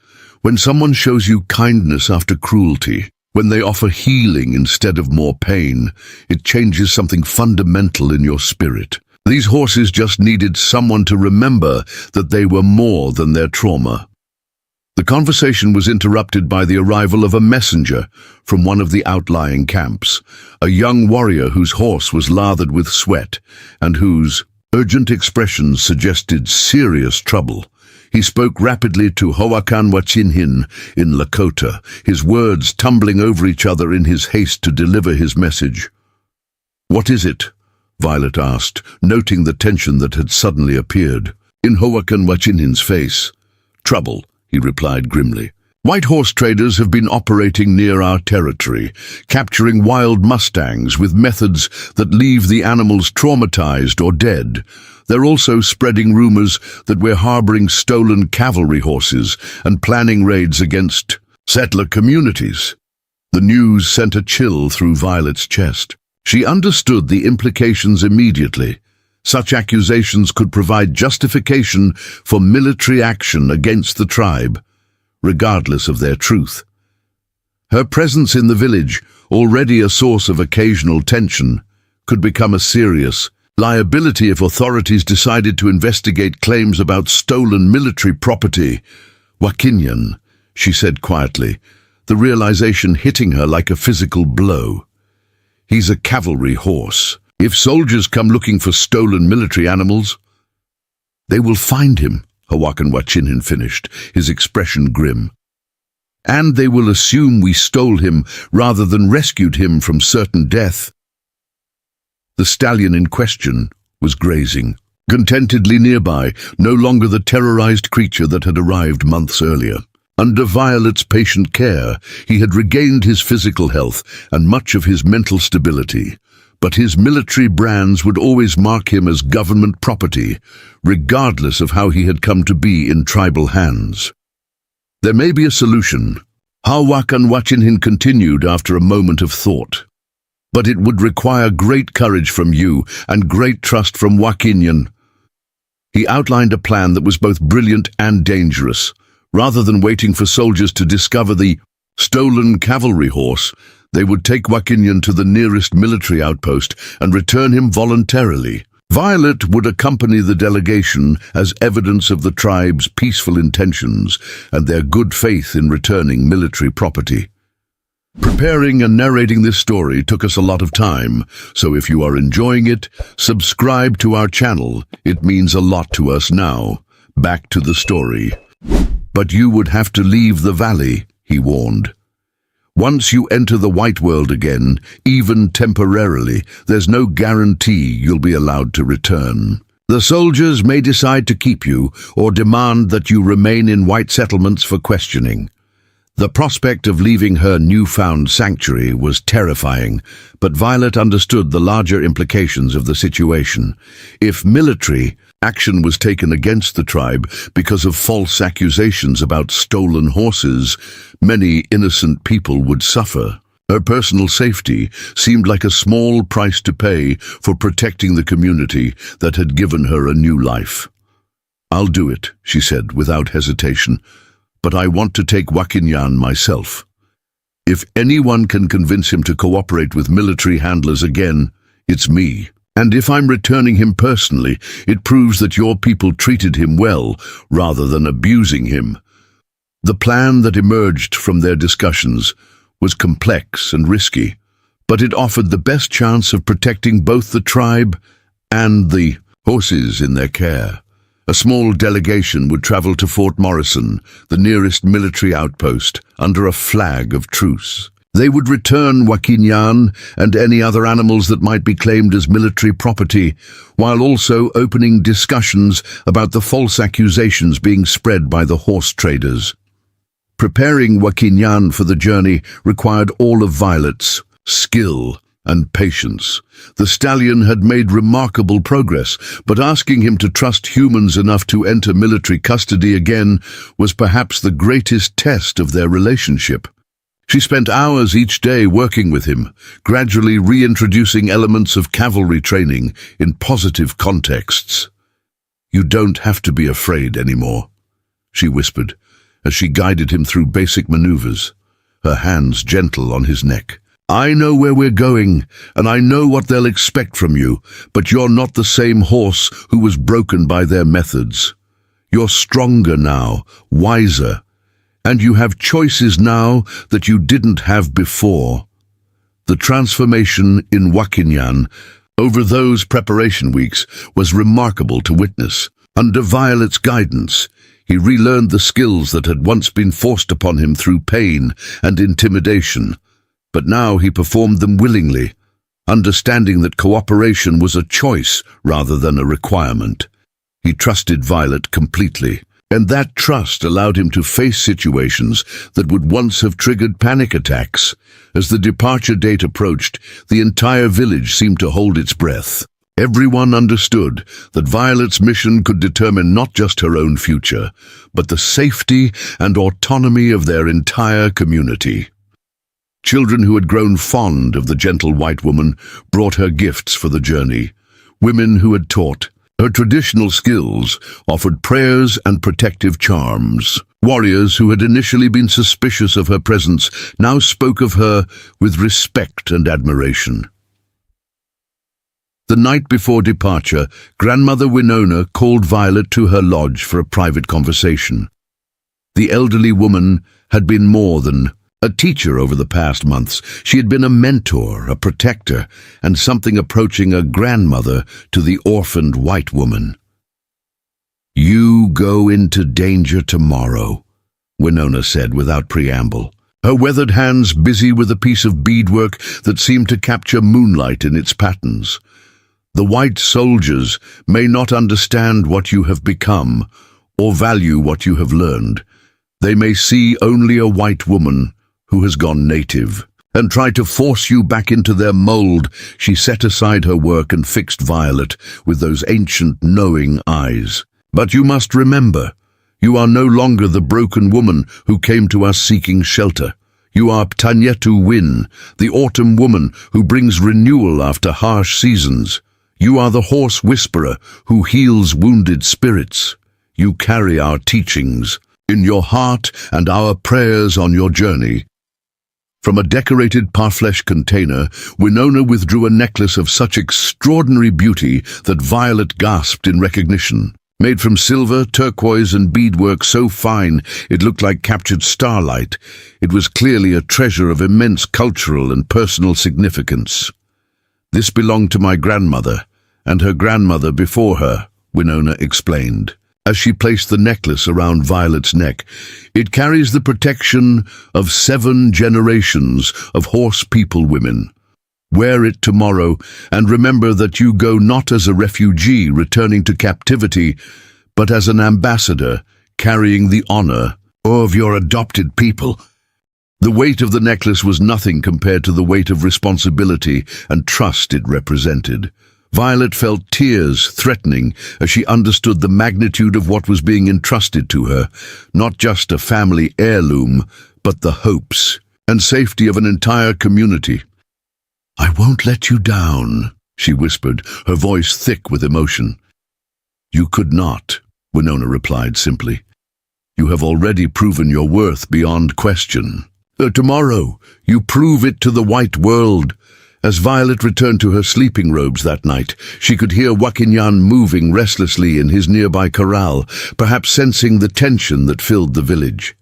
"When someone shows you kindness after cruelty, when they offer healing instead of more pain, it changes something fundamental in your spirit. These horses just needed someone to remember that they were more than their trauma." The conversation was interrupted by the arrival of a messenger from one of the outlying camps, a young warrior whose horse was lathered with sweat and whose urgent expressions suggested serious trouble. He spoke rapidly to Hoakan Wachinhin in Lakota, his words tumbling over each other in his haste to deliver his message. "What is it?" Violet asked, noting the tension that had suddenly appeared in Hoakan Wachinhin's face. "Trouble," he replied grimly. "White horse traders have been operating near our territory, capturing wild mustangs with methods that leave the animals traumatized or dead. They're also spreading rumors that we're harboring stolen cavalry horses and planning raids against settler communities." The news sent a chill through Violet's chest. She understood the implications immediately. Such accusations could provide justification for military action against the tribe, regardless of their truth. Her presence in the village, already a source of occasional tension, could become a serious liability if authorities decided to investigate claims about stolen military property. "Wakinyan," she said quietly, the realization hitting her like a physical blow. "He's a cavalry horse. If soldiers come looking for stolen military animals, they will find him," Hoakan Wachinhin finished, his expression grim. "And they will assume we stole him rather than rescued him from certain death." The stallion in question was grazing, contentedly nearby, no longer the terrorized creature that had arrived months earlier. Under Violet's patient care, he had regained his physical health and much of his mental stability, but his military brands would always mark him as government property, regardless of how he had come to be in tribal hands. "There may be a solution," Hoakan Wachinhin continued after a moment of thought. "But it would require great courage from you and great trust from Wakinyan." He outlined a plan that was both brilliant and dangerous. Rather than waiting for soldiers to discover the stolen cavalry horse, they would take Wakinyan to the nearest military outpost and return him voluntarily. Violet would accompany the delegation as evidence of the tribe's peaceful intentions and their good faith in returning military property. Preparing and narrating this story took us a lot of time, so if you are enjoying it, subscribe to our channel. It means a lot to us now. Back to the story. "But you would have to leave the valley," he warned. "Once you enter the white world again, even temporarily, there's no guarantee you'll be allowed to return. The soldiers may decide to keep you or demand that you remain in white settlements for questioning." The prospect of leaving her newfound sanctuary was terrifying, but Violet understood the larger implications of the situation. If military action was taken against the tribe because of false accusations about stolen horses, many innocent people would suffer. Her personal safety seemed like a small price to pay for protecting the community that had given her a new life. "I'll do it," she said without hesitation. "But I want to take Wakinyan myself. If anyone can convince him to cooperate with military handlers again, it's me. And if I'm returning him personally, it proves that your people treated him well rather than abusing him." The plan that emerged from their discussions was complex and risky, but it offered the best chance of protecting both the tribe and the horses in their care. A small delegation would travel to Fort Morrison, the nearest military outpost, under a flag of truce. They would return Wakinyan and any other animals that might be claimed as military property, while also opening discussions about the false accusations being spread by the horse traders. Preparing Wakinyan for the journey required all of Violet's skill and patience. The stallion had made remarkable progress, but asking him to trust humans enough to enter military custody again was perhaps the greatest test of their relationship. She spent hours each day working with him, gradually reintroducing elements of cavalry training in positive contexts. "You don't have to be afraid anymore," she whispered, as she guided him through basic maneuvers, her hands gentle on his neck. "I know where we're going, and I know what they'll expect from you, but you're not the same horse who was broken by their methods. You're stronger now, wiser, and you have choices now that you didn't have before." The transformation in Wakinyan over those preparation weeks was remarkable to witness. Under Violet's guidance, He relearned the skills that had once been forced upon him through pain and intimidation, but now he performed them willingly, understanding that cooperation was a choice rather than a requirement. He trusted Violet completely, and that trust allowed him to face situations that would once have triggered panic attacks. As the departure date approached, the entire village seemed to hold its breath. Everyone understood that Violet's mission could determine not just her own future, but the safety and autonomy of their entire community. Children who had grown fond of the gentle white woman brought her gifts for the journey. Women who had taught her traditional skills offered prayers and protective charms. Warriors who had initially been suspicious of her presence now spoke of her with respect and admiration. The night before departure, Grandmother Winona called Violet to her lodge for a private conversation. The elderly woman had been more than a teacher over the past months. She had been a mentor, a protector, and something approaching a grandmother to the orphaned white woman. "You go into danger tomorrow," Winona said without preamble, her weathered hands busy with a piece of beadwork that seemed to capture moonlight in its patterns. "The white soldiers may not understand what you have become or value what you have learned. They may see only a white woman who has gone native, and try to force you back into their mold." She set aside her work and fixed Violet with those ancient, knowing eyes. "But you must remember, you are no longer the broken woman who came to us seeking shelter. You are Ptanyetu Win, the autumn woman who brings renewal after harsh seasons. You are the horse whisperer who heals wounded spirits. You carry our teachings in your heart and our prayers on your journey." From a decorated parfleche container, Winona withdrew a necklace of such extraordinary beauty that Violet gasped in recognition. Made from silver, turquoise, and beadwork so fine it looked like captured starlight, it was clearly a treasure of immense cultural and personal significance. "This belonged to my grandmother, and her grandmother before her," Winona explained. As she placed the necklace around Violet's neck, "It carries the protection of 7 generations of horse people women. Wear it tomorrow, and remember that you go not as a refugee returning to captivity, but as an ambassador carrying the honor of your adopted people." The weight of the necklace was nothing compared to the weight of responsibility and trust it represented. Violet felt tears threatening as she understood the magnitude of what was being entrusted to her, not just a family heirloom, but the hopes and safety of an entire community. "I won't let you down," she whispered, her voice thick with emotion. "You could not," Winona replied simply. "You have already proven your worth beyond question. Tomorrow, you prove it to the white world." As Violet returned to her sleeping robes that night, she could hear Wakinyan moving restlessly in his nearby corral, perhaps sensing the tension that filled the village.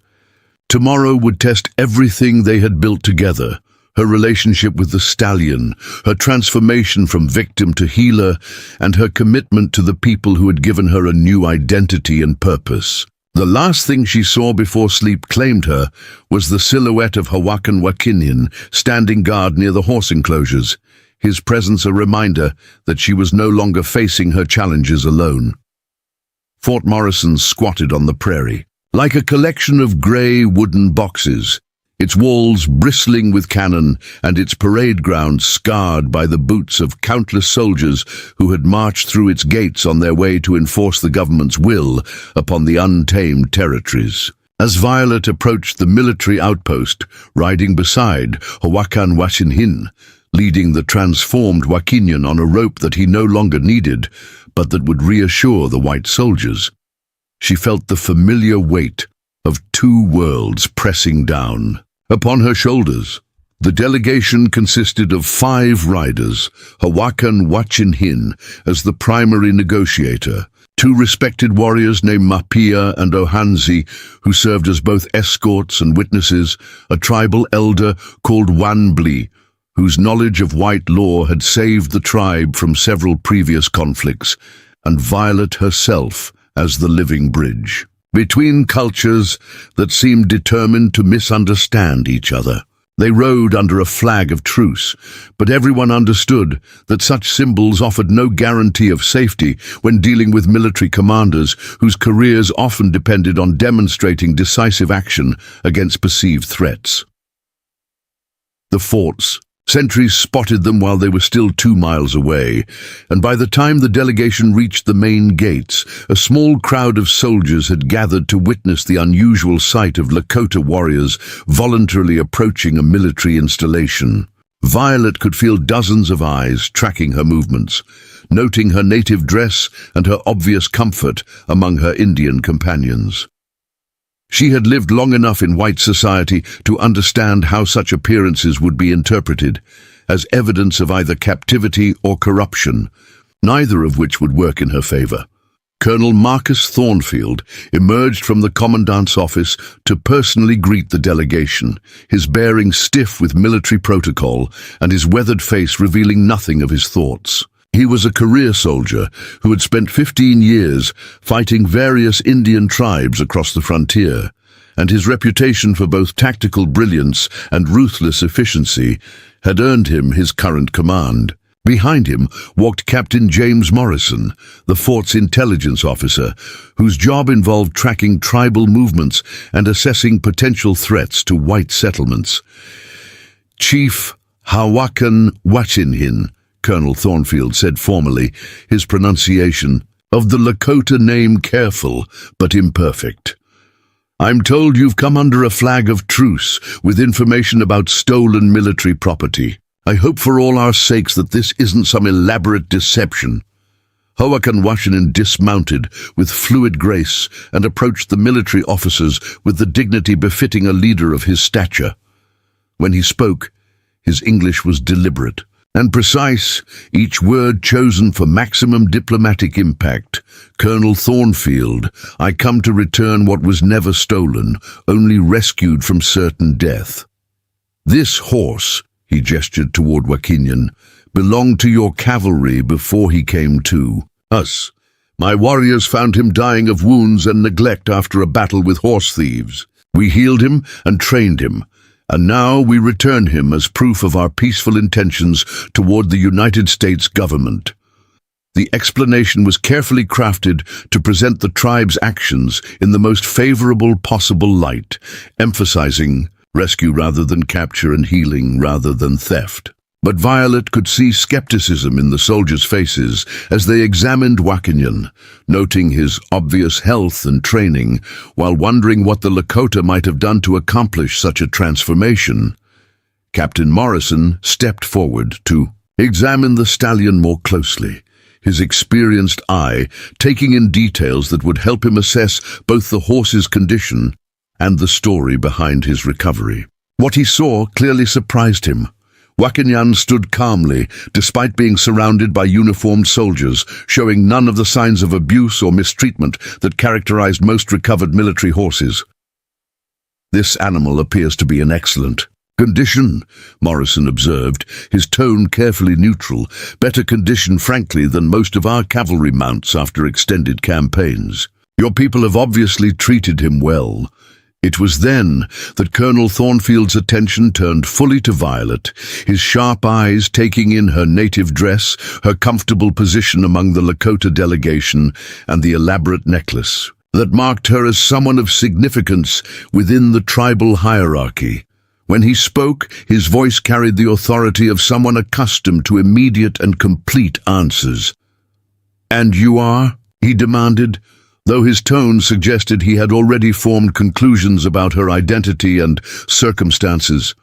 Tomorrow would test everything they had built together: her relationship with the stallion, her transformation from victim to healer, and her commitment to the people who had given her a new identity and purpose. The last thing she saw before sleep claimed her was the silhouette of Hawakan Wakinian standing guard near the horse enclosures, his presence a reminder that she was no longer facing her challenges alone. Fort Morrison squatted on the prairie, like a collection of grey wooden boxes, its walls bristling with cannon and its parade ground scarred by the boots of countless soldiers who had marched through its gates on their way to enforce the government's will upon the untamed territories. As Violet approached the military outpost, riding beside Hawakan Washinhin, leading the transformed Wakinian on a rope that he no longer needed, but that would reassure the white soldiers, she felt the familiar weight of 2 worlds pressing down upon her shoulders. The delegation consisted of 5 riders, Hawakan Wachinhin as the primary negotiator, 2 respected warriors named Mapia and Ohanzi, who served as both escorts and witnesses, a tribal elder called Wanbli, whose knowledge of white law had saved the tribe from several previous conflicts, and Violet herself as the living bridge. between cultures that seemed determined to misunderstand each other. They rode under a flag of truce, but everyone understood that such symbols offered no guarantee of safety when dealing with military commanders whose careers often depended on demonstrating decisive action against perceived threats. The forts. Sentries spotted them while they were still 2 miles away, and by the time the delegation reached the main gates, a small crowd of soldiers had gathered to witness the unusual sight of Lakota warriors voluntarily approaching a military installation. Violet could feel dozens of eyes tracking her movements, noting her native dress and her obvious comfort among her Indian companions. She had lived long enough in white society to understand how such appearances would be interpreted as evidence of either captivity or corruption, neither of which would work in her favor. Colonel Marcus Thornfield emerged from the commandant's office to personally greet the delegation, his bearing stiff with military protocol and his weathered face revealing nothing of his thoughts. He was a career soldier who had spent 15 years fighting various Indian tribes across the frontier, and his reputation for both tactical brilliance and ruthless efficiency had earned him his current command. Behind him walked Captain James Morrison, the fort's intelligence officer, whose job involved tracking tribal movements and assessing potential threats to white settlements. Chief Hawakan Wachinhin, Colonel Thornfield said formally, his pronunciation of the Lakota name careful but imperfect. I'm told you've come under a flag of truce with information about stolen military property. I hope for all our sakes that this isn't some elaborate deception. Hawakan Washington dismounted with fluid grace and approached the military officers with the dignity befitting a leader of his stature. When he spoke, his English was deliberate and precise, each word chosen for maximum diplomatic impact. Colonel Thornfield, I come to return what was never stolen, only rescued from certain death. This horse, he gestured toward Wakinian, belonged to your cavalry before he came to us. My warriors found him dying of wounds and neglect after a battle with horse thieves. We healed him and trained him, and now we return him as proof of our peaceful intentions toward the United States government. The explanation was carefully crafted to present the tribe's actions in the most favorable possible light, emphasizing rescue rather than capture and healing rather than theft. But Violet could see skepticism in the soldiers' faces as they examined Wakinian, noting his obvious health and training, while wondering what the Lakota might have done to accomplish such a transformation. Captain Morrison stepped forward to examine the stallion more closely, his experienced eye taking in details that would help him assess both the horse's condition and the story behind his recovery. What he saw clearly surprised him. Wakinian stood calmly, despite being surrounded by uniformed soldiers, showing none of the signs of abuse or mistreatment that characterized most recovered military horses. This animal appears to be in excellent condition, Morrison observed, his tone carefully neutral, better condition frankly than most of our cavalry mounts after extended campaigns. Your people have obviously treated him well. It was then that Colonel Thornfield's attention turned fully to Violet, his sharp eyes taking in her native dress, her comfortable position among the Lakota delegation, and the elaborate necklace that marked her as someone of significance within the tribal hierarchy. When he spoke, his voice carried the authority of someone accustomed to immediate and complete answers. "And you are?" he demanded, though his tone suggested he had already formed conclusions about her identity and circumstances.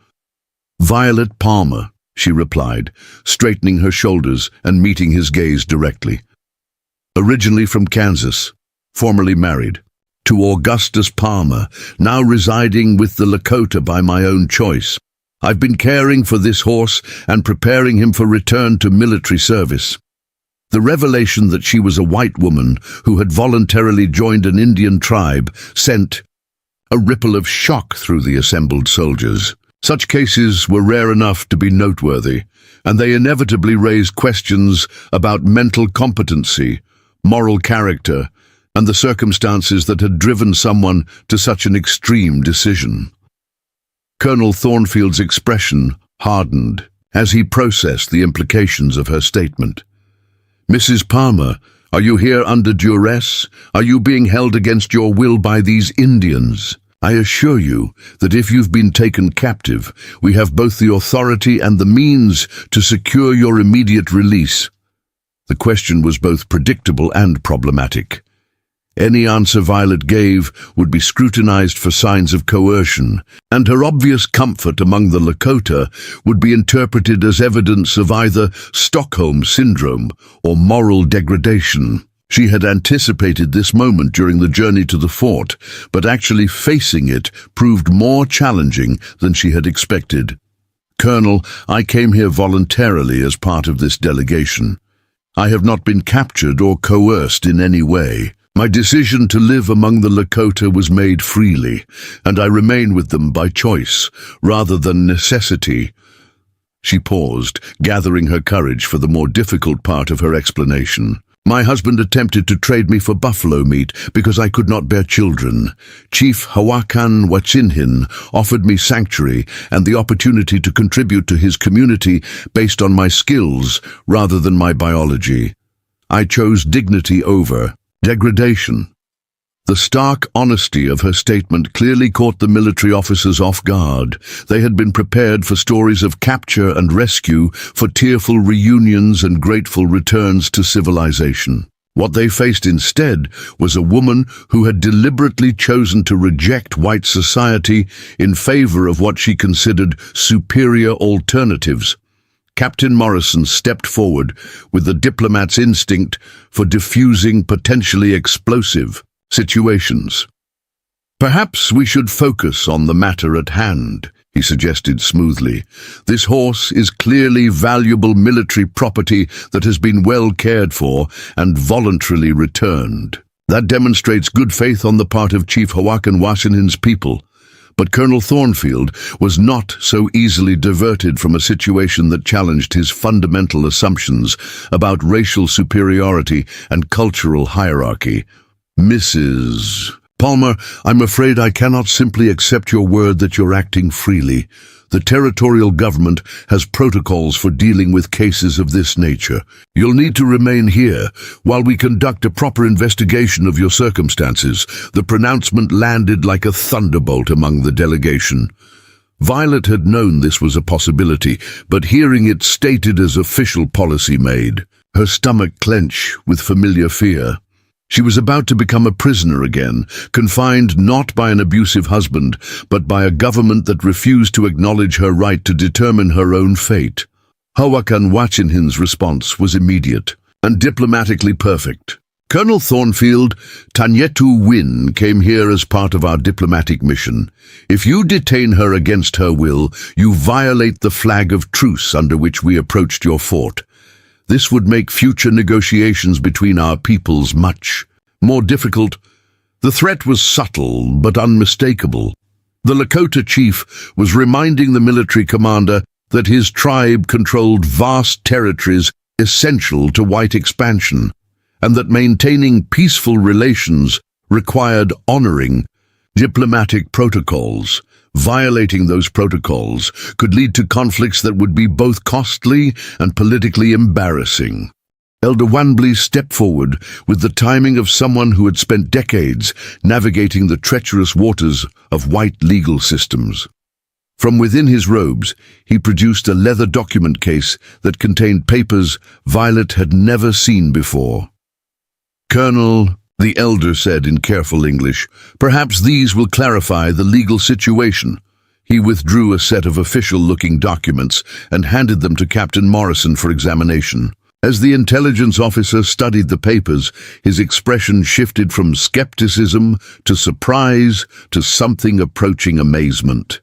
"Violet Palmer," she replied, straightening her shoulders and meeting his gaze directly. "Originally from Kansas, formerly married to Augustus Palmer, now residing with the Lakota by my own choice. I've been caring for this horse and preparing him for return to military service." The revelation that she was a white woman who had voluntarily joined an Indian tribe sent a ripple of shock through the assembled soldiers. Such cases were rare enough to be noteworthy, and they inevitably raised questions about mental competency, moral character, and the circumstances that had driven someone to such an extreme decision. Colonel Thornfield's expression hardened as he processed the implications of her statement. "Mrs. Palmer, are you here under duress? Are you being held against your will by these Indians? I assure you that if you've been taken captive, we have both the authority and the means to secure your immediate release." The question was both predictable and problematic. Any answer Violet gave would be scrutinized for signs of coercion, and her obvious comfort among the Lakota would be interpreted as evidence of either Stockholm Syndrome or moral degradation. She had anticipated this moment during the journey to the fort, but actually facing it proved more challenging than she had expected. "Colonel, I came here voluntarily as part of this delegation. I have not been captured or coerced in any way. My decision to live among the Lakota was made freely, and I remain with them by choice, rather than necessity." She paused, gathering her courage for the more difficult part of her explanation. "My husband attempted to trade me for buffalo meat because I could not bear children. Chief Hawakan Wachinhin offered me sanctuary and the opportunity to contribute to his community based on my skills rather than my biology. I chose dignity over degradation." The stark honesty of her statement clearly caught the military officers off guard. They had been prepared for stories of capture and rescue, for tearful reunions and grateful returns to civilization. What they faced instead was a woman who had deliberately chosen to reject white society in favor of what she considered superior alternatives. Captain Morrison stepped forward with the diplomat's instinct for diffusing potentially explosive situations. "Perhaps we should focus on the matter at hand," he suggested smoothly. "This horse is clearly valuable military property that has been well cared for and voluntarily returned. That demonstrates good faith on the part of Chief Hawakan Washington's people. But Colonel Thornfield was not so easily diverted from a situation that challenged his fundamental assumptions about racial superiority and cultural hierarchy. "Mrs. Palmer, I'm afraid I cannot simply accept your word that you're acting freely. The territorial government has protocols for dealing with cases of this nature. You'll need to remain here while we conduct a proper investigation of your circumstances." The pronouncement landed like a thunderbolt among the delegation. Violet had known this was a possibility, but hearing it stated as official policy made her stomach clench with familiar fear. She was about to become a prisoner again, confined not by an abusive husband, but by a government that refused to acknowledge her right to determine her own fate. Hawakan Wachinhin's response was immediate and diplomatically perfect. "Colonel Thornfield, Tanyetu Win came here as part of our diplomatic mission. If you detain her against her will, you violate the flag of truce under which we approached your fort. This would make future negotiations between our peoples much more difficult." The threat was subtle but unmistakable. The Lakota chief was reminding the military commander that his tribe controlled vast territories essential to white expansion, and that maintaining peaceful relations required honoring diplomatic protocols. Violating those protocols could lead to conflicts that would be both costly and politically embarrassing. Elder Wanbley stepped forward with the timing of someone who had spent decades navigating the treacherous waters of white legal systems. From within his robes, he produced a leather document case that contained papers Violet had never seen before. "Colonel," the elder said in careful English, "perhaps these will clarify the legal situation." He withdrew a set of official-looking documents and handed them to Captain Morrison for examination. As the intelligence officer studied the papers, his expression shifted from skepticism to surprise to something approaching amazement.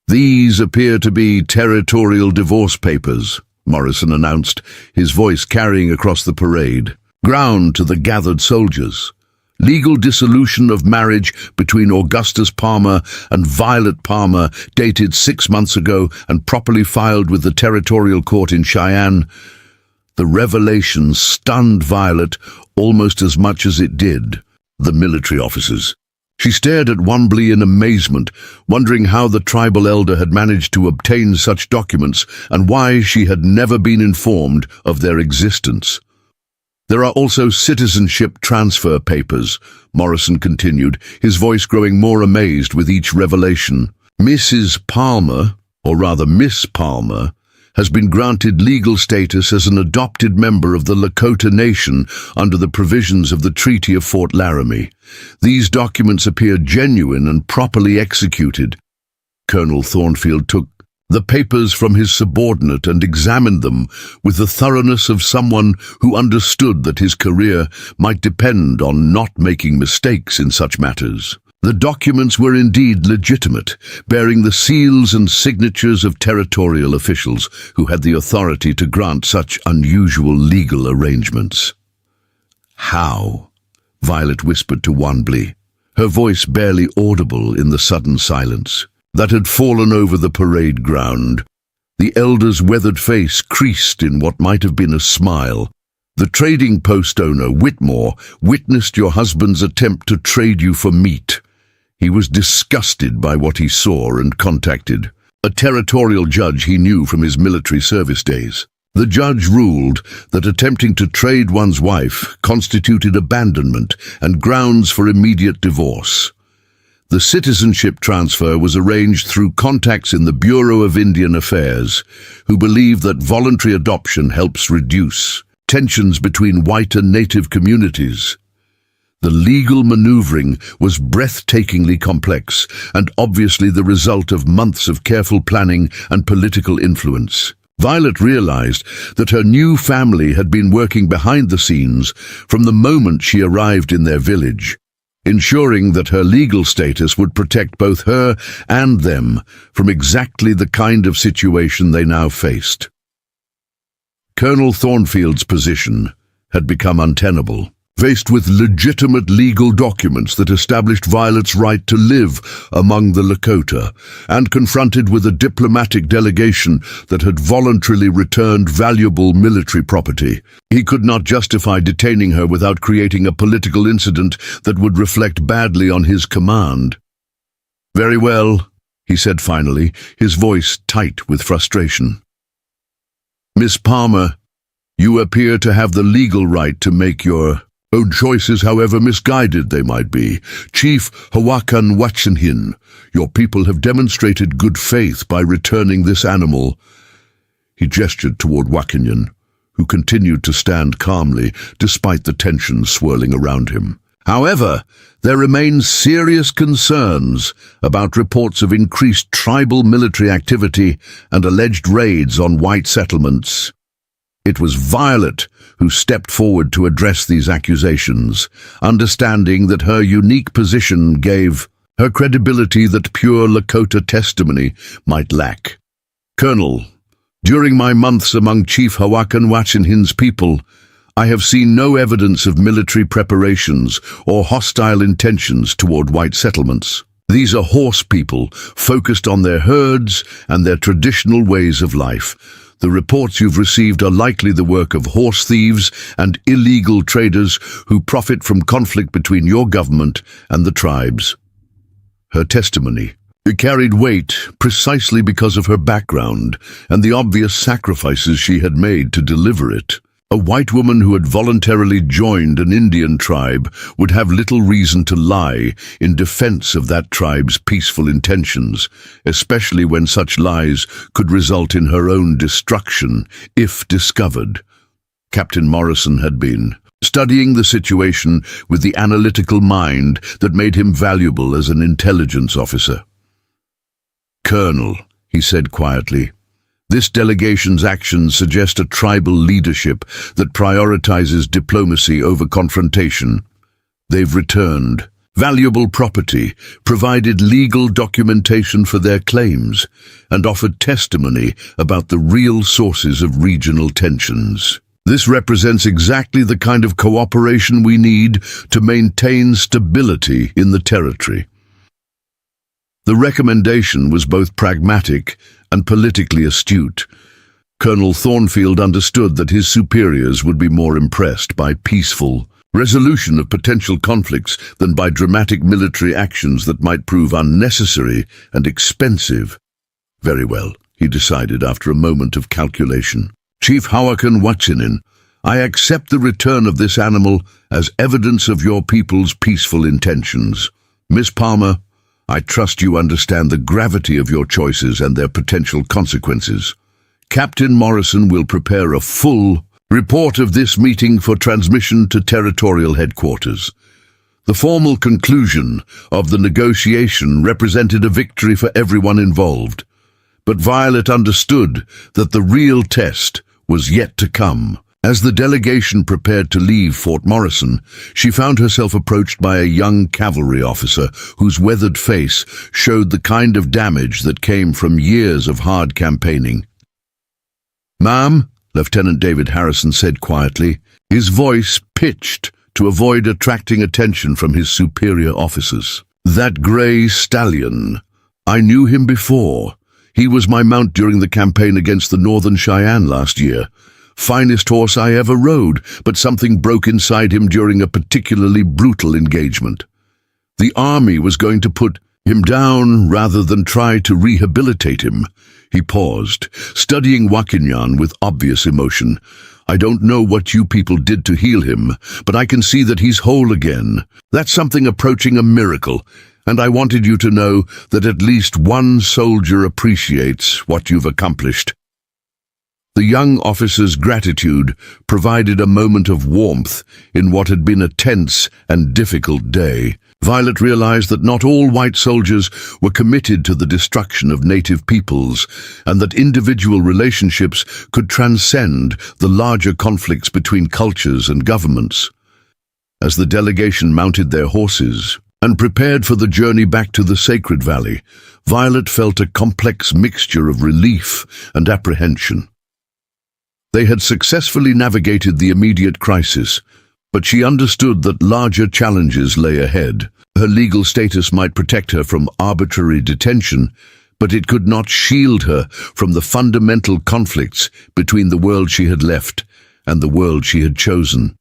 "These appear to be territorial divorce papers," Morrison announced, his voice carrying across the parade ground to the gathered soldiers. "Legal dissolution of marriage between Augustus Palmer and Violet Palmer, dated 6 months ago and properly filed with the territorial court in Cheyenne." The revelation stunned Violet almost as much as it did the military officers. She stared at Wombly in amazement, wondering how the tribal elder had managed to obtain such documents and why she had never been informed of their existence. There are also citizenship transfer papers, Morrison continued, his voice growing more amazed with each revelation. Mrs. Palmer, or rather Miss Palmer, has been granted legal status as an adopted member of the Lakota Nation under the provisions of the Treaty of Fort Laramie. These documents appear genuine and properly executed. Colonel Thornfield took the papers from his subordinate and examined them with the thoroughness of someone who understood that his career might depend on not making mistakes in such matters. The documents were indeed legitimate, bearing the seals and signatures of territorial officials who had the authority to grant such unusual legal arrangements. "How?" Violet whispered to Wombly, her voice barely audible in the sudden silence that had fallen over the parade ground. The elder's weathered face creased in what might have been a smile. "The trading post owner, Whitmore, witnessed your husband's attempt to trade you for meat. He was disgusted by what he saw and contacted a territorial judge he knew from his military service days. The judge ruled that attempting to trade one's wife constituted abandonment and grounds for immediate divorce. The citizenship transfer was arranged through contacts in the Bureau of Indian Affairs, who believe that voluntary adoption helps reduce tensions between white and native communities. The legal maneuvering was breathtakingly complex and obviously the result of months of careful planning and political influence. Violet realized that her new family had been working behind the scenes from the moment she arrived in their village, ensuring that her legal status would protect both her and them from exactly the kind of situation they now faced. Colonel Thornfield's position had become untenable. Faced with legitimate legal documents that established Violet's right to live among the Lakota, and confronted with a diplomatic delegation that had voluntarily returned valuable military property, he could not justify detaining her without creating a political incident that would reflect badly on his command. "Very well," he said finally, his voice tight with frustration. "Miss Palmer, you appear to have the legal right to make your own choices, however misguided they might be. Chief Hawakan Wachenhin, your people have demonstrated good faith by returning this animal." He gestured toward Wakinyan, who continued to stand calmly despite the tension swirling around him. "However, there remain serious concerns about reports of increased tribal military activity and alleged raids on white settlements." It was Violet who stepped forward to address these accusations, understanding that her unique position gave her credibility that pure Lakota testimony might lack. "Colonel, during my months among Chief Hawakan Wachenhin's people, I have seen no evidence of military preparations or hostile intentions toward white settlements. These are horse people, focused on their herds and their traditional ways of life. The reports you've received are likely the work of horse thieves and illegal traders who profit from conflict between your government and the tribes." Her testimony carried weight precisely because of her background and the obvious sacrifices she had made to deliver it. A white woman who had voluntarily joined an Indian tribe would have little reason to lie in defense of that tribe's peaceful intentions, especially when such lies could result in her own destruction if discovered. Captain Morrison had been studying the situation with the analytical mind that made him valuable as an intelligence officer. "Colonel," he said quietly, "this delegation's actions suggest a tribal leadership that prioritizes diplomacy over confrontation. They've returned valuable property, provided legal documentation for their claims, and offered testimony about the real sources of regional tensions. This represents exactly the kind of cooperation we need to maintain stability in the territory." The recommendation was both pragmatic and politically astute. Colonel Thornfield understood that his superiors would be more impressed by peaceful resolution of potential conflicts than by dramatic military actions that might prove unnecessary and expensive. Very well, he decided after a moment of calculation. Chief Hawakan Watsinin, I accept the return of this animal as evidence of your people's peaceful intentions. Miss Palmer, I trust you understand the gravity of your choices and their potential consequences. Captain Morrison will prepare a full report of this meeting for transmission to territorial headquarters. The formal conclusion of the negotiation represented a victory for everyone involved, but Violet understood that the real test was yet to come. As the delegation prepared to leave Fort Morrison, she found herself approached by a young cavalry officer whose weathered face showed the kind of damage that came from years of hard campaigning. "Ma'am," Lieutenant David Harrison said quietly, his voice pitched to avoid attracting attention from his superior officers. "That grey stallion. I knew him before. He was my mount during the campaign against the Northern Cheyenne last year. Finest horse I ever rode, but something broke inside him during a particularly brutal engagement. The army was going to put him down rather than try to rehabilitate him." He paused, studying Wakinyan with obvious emotion. "I don't know what you people did to heal him, but I can see that he's whole again. That's something approaching a miracle, and I wanted you to know that at least one soldier appreciates what you've accomplished." The young officer's gratitude provided a moment of warmth in what had been a tense and difficult day. Violet realized that not all white soldiers were committed to the destruction of native peoples, and that individual relationships could transcend the larger conflicts between cultures and governments. As the delegation mounted their horses and prepared for the journey back to the Sacred Valley, Violet felt a complex mixture of relief and apprehension. They had successfully navigated the immediate crisis, but she understood that larger challenges lay ahead. Her legal status might protect her from arbitrary detention, but it could not shield her from the fundamental conflicts between the world she had left and the world she had chosen.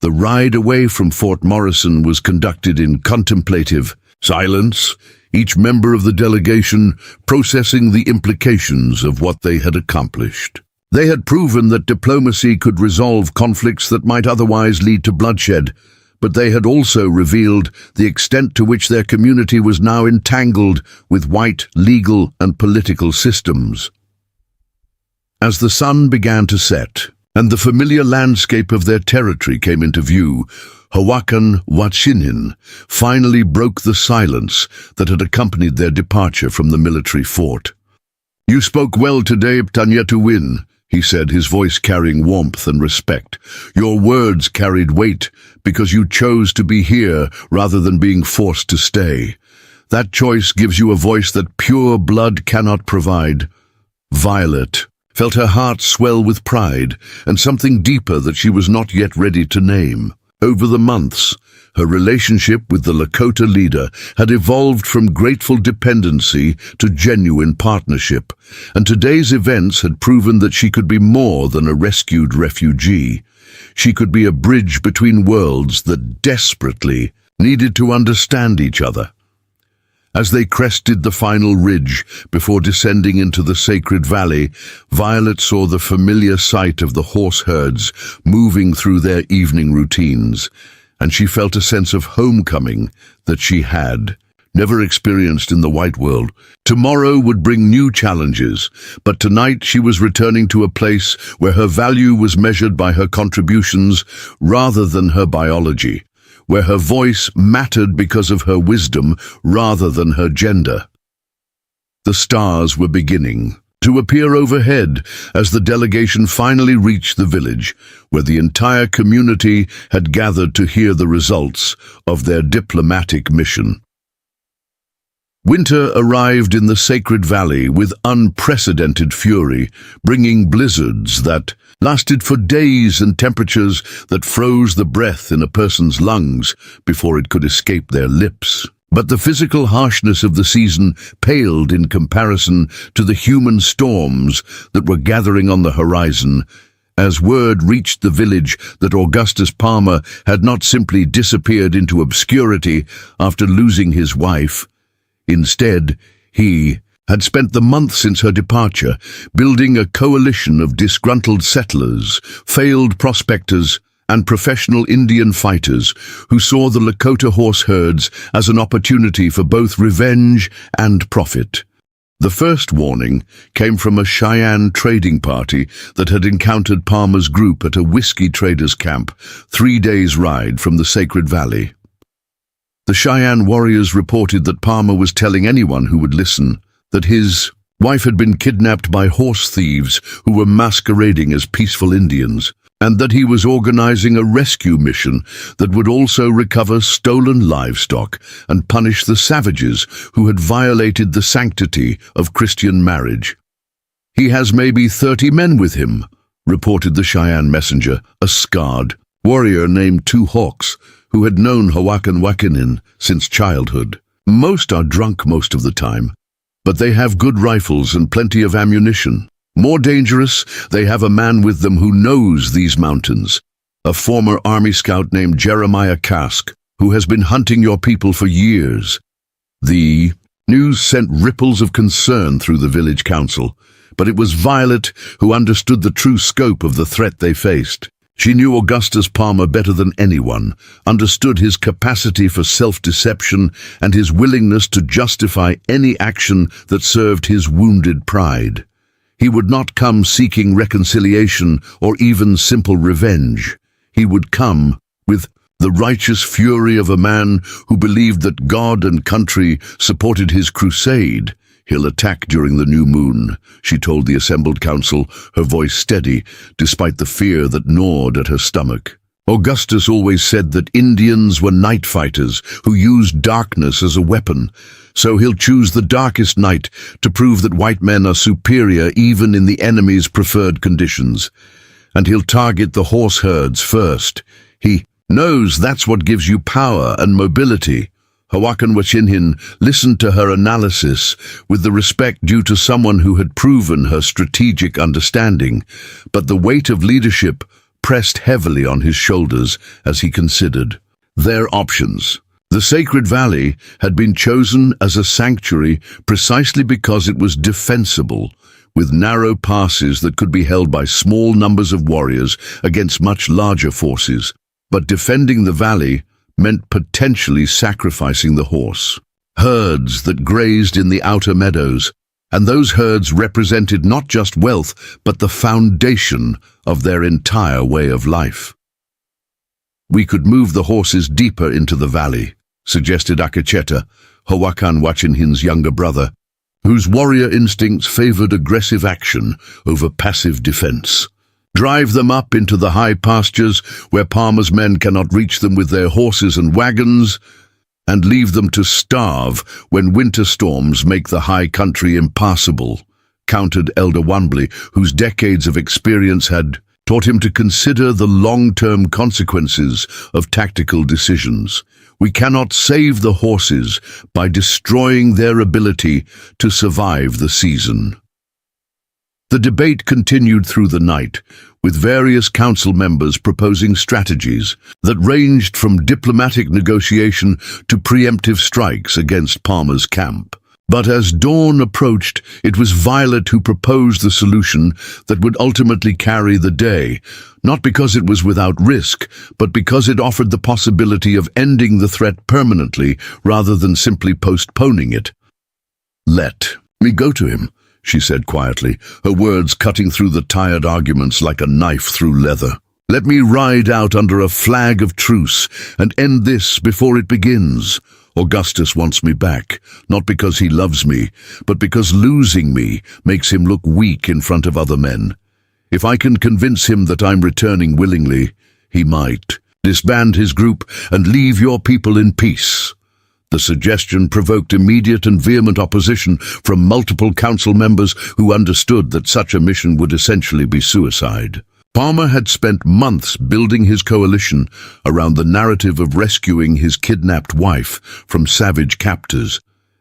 The ride away from Fort Morrison was conducted in contemplative silence, each member of the delegation processing the implications of what they had accomplished. They had proven that diplomacy could resolve conflicts that might otherwise lead to bloodshed, but they had also revealed the extent to which their community was now entangled with white legal and political systems. As the sun began to set, and the familiar landscape of their territory came into view, Hawakan Watsinin finally broke the silence that had accompanied their departure from the military fort. "You spoke well today, Ptanyetuwin," he said, his voice carrying warmth and respect. "Your words carried weight because you chose to be here rather than being forced to stay. That choice gives you a voice that pure blood cannot provide." Violet felt her heart swell with pride and something deeper that she was not yet ready to name. Over the months, her relationship with the Lakota leader had evolved from grateful dependency to genuine partnership, and today's events had proven that she could be more than a rescued refugee. She could be a bridge between worlds that desperately needed to understand each other. As they crested the final ridge before descending into the Sacred Valley, Violet saw the familiar sight of the horse herds moving through their evening routines, and she felt a sense of homecoming that she had never experienced in the white world. Tomorrow would bring new challenges, but tonight she was returning to a place where her value was measured by her contributions rather than her biology, where her voice mattered because of her wisdom rather than her gender. The stars were beginning to appear overhead as the delegation finally reached the village, where the entire community had gathered to hear the results of their diplomatic mission. Winter arrived in the Sacred Valley with unprecedented fury, bringing blizzards that lasted for days and temperatures that froze the breath in a person's lungs before it could escape their lips. But the physical harshness of the season paled in comparison to the human storms that were gathering on the horizon, as word reached the village that Augustus Palmer had not simply disappeared into obscurity after losing his wife. Instead, he had spent the month since her departure building a coalition of disgruntled settlers, failed prospectors, and professional Indian fighters who saw the Lakota horse herds as an opportunity for both revenge and profit. The first warning came from a Cheyenne trading party that had encountered Palmer's group at a whiskey traders' camp 3 days' ride from the Sacred Valley. The Cheyenne warriors reported that Palmer was telling anyone who would listen that his wife had been kidnapped by horse thieves who were masquerading as peaceful Indians, and that he was organizing a rescue mission that would also recover stolen livestock and punish the savages who had violated the sanctity of Christian marriage. "He has maybe 30 men with him," reported the Cheyenne messenger, a scarred warrior named Two Hawks, who had known Hawakan since childhood. "Most are drunk most of the time, but they have good rifles and plenty of ammunition. More dangerous, they have a man with them who knows these mountains, a former Army scout named Jeremiah Kask, who has been hunting your people for years." The news sent ripples of concern through the village council, but it was Violet who understood the true scope of the threat they faced. She knew Augustus Palmer better than anyone, understood his capacity for self-deception and his willingness to justify any action that served his wounded pride. He would not come seeking reconciliation or even simple revenge. He would come with the righteous fury of a man who believed that God and country supported his crusade. "He'll attack during the new moon," she told the assembled council, her voice steady, despite the fear that gnawed at her stomach. Augustus always said that Indians were night fighters who used darkness as a weapon, so he'll choose the darkest night to prove that white men are superior even in the enemy's preferred conditions. And he'll target the horse herds first. He knows that's what gives you power and mobility. Hawakan listened to her analysis with the respect due to someone who had proven her strategic understanding, but the weight of leadership pressed heavily on his shoulders as he considered their options. The Sacred Valley had been chosen as a sanctuary precisely because it was defensible, with narrow passes that could be held by small numbers of warriors against much larger forces. But defending the valley meant potentially sacrificing the horse herds that grazed in the outer meadows, and those herds represented not just wealth, but the foundation of their entire way of life. "We could move the horses deeper into the valley," suggested Akacheta, Hawakan younger brother, whose warrior instincts favored aggressive action over passive defense. "Drive them up into the high pastures where Palmer's men cannot reach them with their horses and wagons, and leave them to starve when winter storms make the high country impassable," countered Elder Wambley, whose decades of experience had taught him to consider the long-term consequences of tactical decisions. "We cannot save the horses by destroying their ability to survive the season." The debate continued through the night, with various council members proposing strategies that ranged from diplomatic negotiation to preemptive strikes against Palmer's camp. But as dawn approached, it was Violet who proposed the solution that would ultimately carry the day, not because it was without risk, but because it offered the possibility of ending the threat permanently rather than simply postponing it. "Let me go to him," she said quietly, her words cutting through the tired arguments like a knife through leather. "Let me ride out under a flag of truce and end this before it begins. Augustus wants me back, not because he loves me, but because losing me makes him look weak in front of other men. If I can convince him that I'm returning willingly, he might disband his group and leave your people in peace." The suggestion provoked immediate and vehement opposition from multiple council members who understood that such a mission would essentially be suicide. Palmer had spent months building his coalition around the narrative of rescuing his kidnapped wife from savage captors.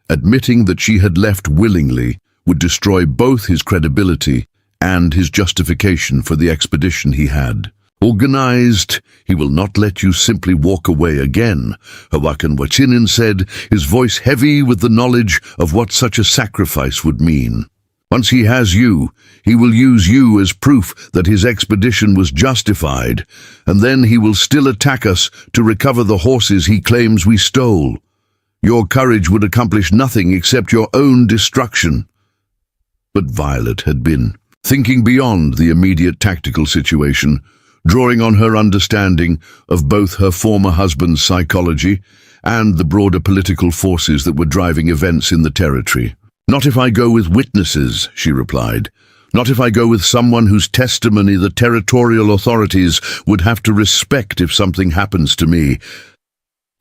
Admitting that she had left willingly would destroy both his credibility and his justification for the expedition he had organized. He will not let you simply walk away again, Hawakan Wachinin said, his voice heavy with the knowledge of what such a sacrifice would mean. Once he has you, he will use you as proof that his expedition was justified, and then he will still attack us to recover the horses he claims we stole. Your courage would accomplish nothing except your own destruction. But Violet had been thinking beyond the immediate tactical situation, drawing on her understanding of both her former husband's psychology and the broader political forces that were driving events in the territory. Not if I go with witnesses, she replied. Not if I go with someone whose testimony the territorial authorities would have to respect if something happens to me.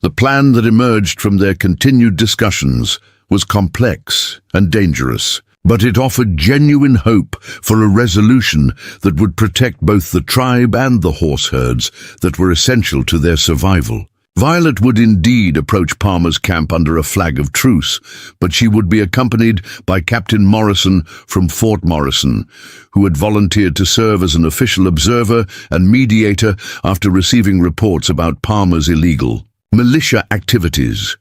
The plan that emerged from their continued discussions was complex and dangerous, but it offered genuine hope for a resolution that would protect both the tribe and the horse herds that were essential to their survival. Violet would indeed approach Palmer's camp under a flag of truce, but she would be accompanied by Captain Morrison from Fort Morrison, who had volunteered to serve as an official observer and mediator after receiving reports about Palmer's illegal militia activities.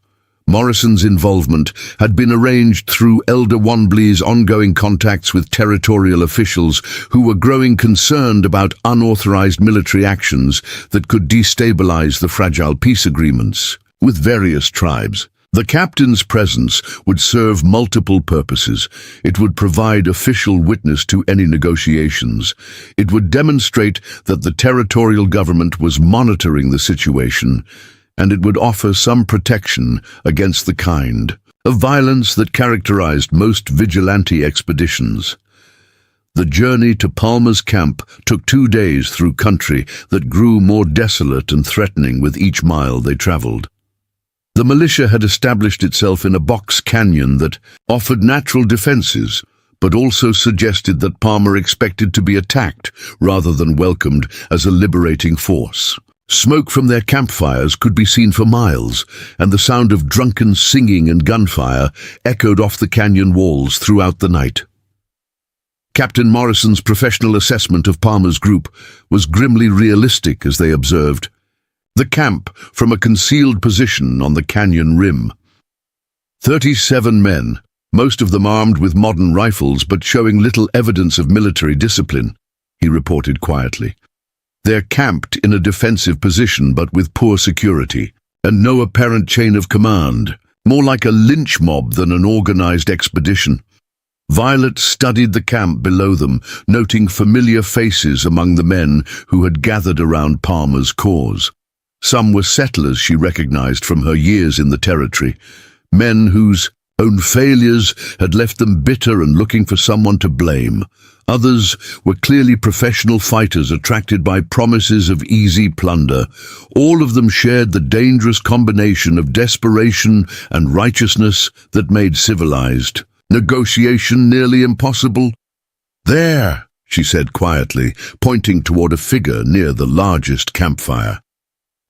Morrison's involvement had been arranged through Elder Wanbley's ongoing contacts with territorial officials who were growing concerned about unauthorized military actions that could destabilize the fragile peace agreements with various tribes. The captain's presence would serve multiple purposes. It would provide official witness to any negotiations. It would demonstrate that the territorial government was monitoring the situation, and it would offer some protection against the kind of violence that characterized most vigilante expeditions. The journey to Palmer's camp took 2 days through country that grew more desolate and threatening with each mile they traveled. The militia had established itself in a box canyon that offered natural defenses, but also suggested that Palmer expected to be attacked rather than welcomed as a liberating force. Smoke from their campfires could be seen for miles, and the sound of drunken singing and gunfire echoed off the canyon walls throughout the night. Captain Morrison's professional assessment of Palmer's group was grimly realistic as they observed the camp from a concealed position on the canyon rim. 37 men, most of them armed with modern rifles but showing little evidence of military discipline, he reported quietly. They're camped in a defensive position but with poor security, and no apparent chain of command, more like a lynch mob than an organized expedition. Violet studied the camp below them, noting familiar faces among the men who had gathered around Palmer's cause. Some were settlers she recognized from her years in the territory, men whose own failures had left them bitter and looking for someone to blame. Others were clearly professional fighters attracted by promises of easy plunder. All of them shared the dangerous combination of desperation and righteousness that made civilized negotiation nearly impossible. There, she said quietly, pointing toward a figure near the largest campfire.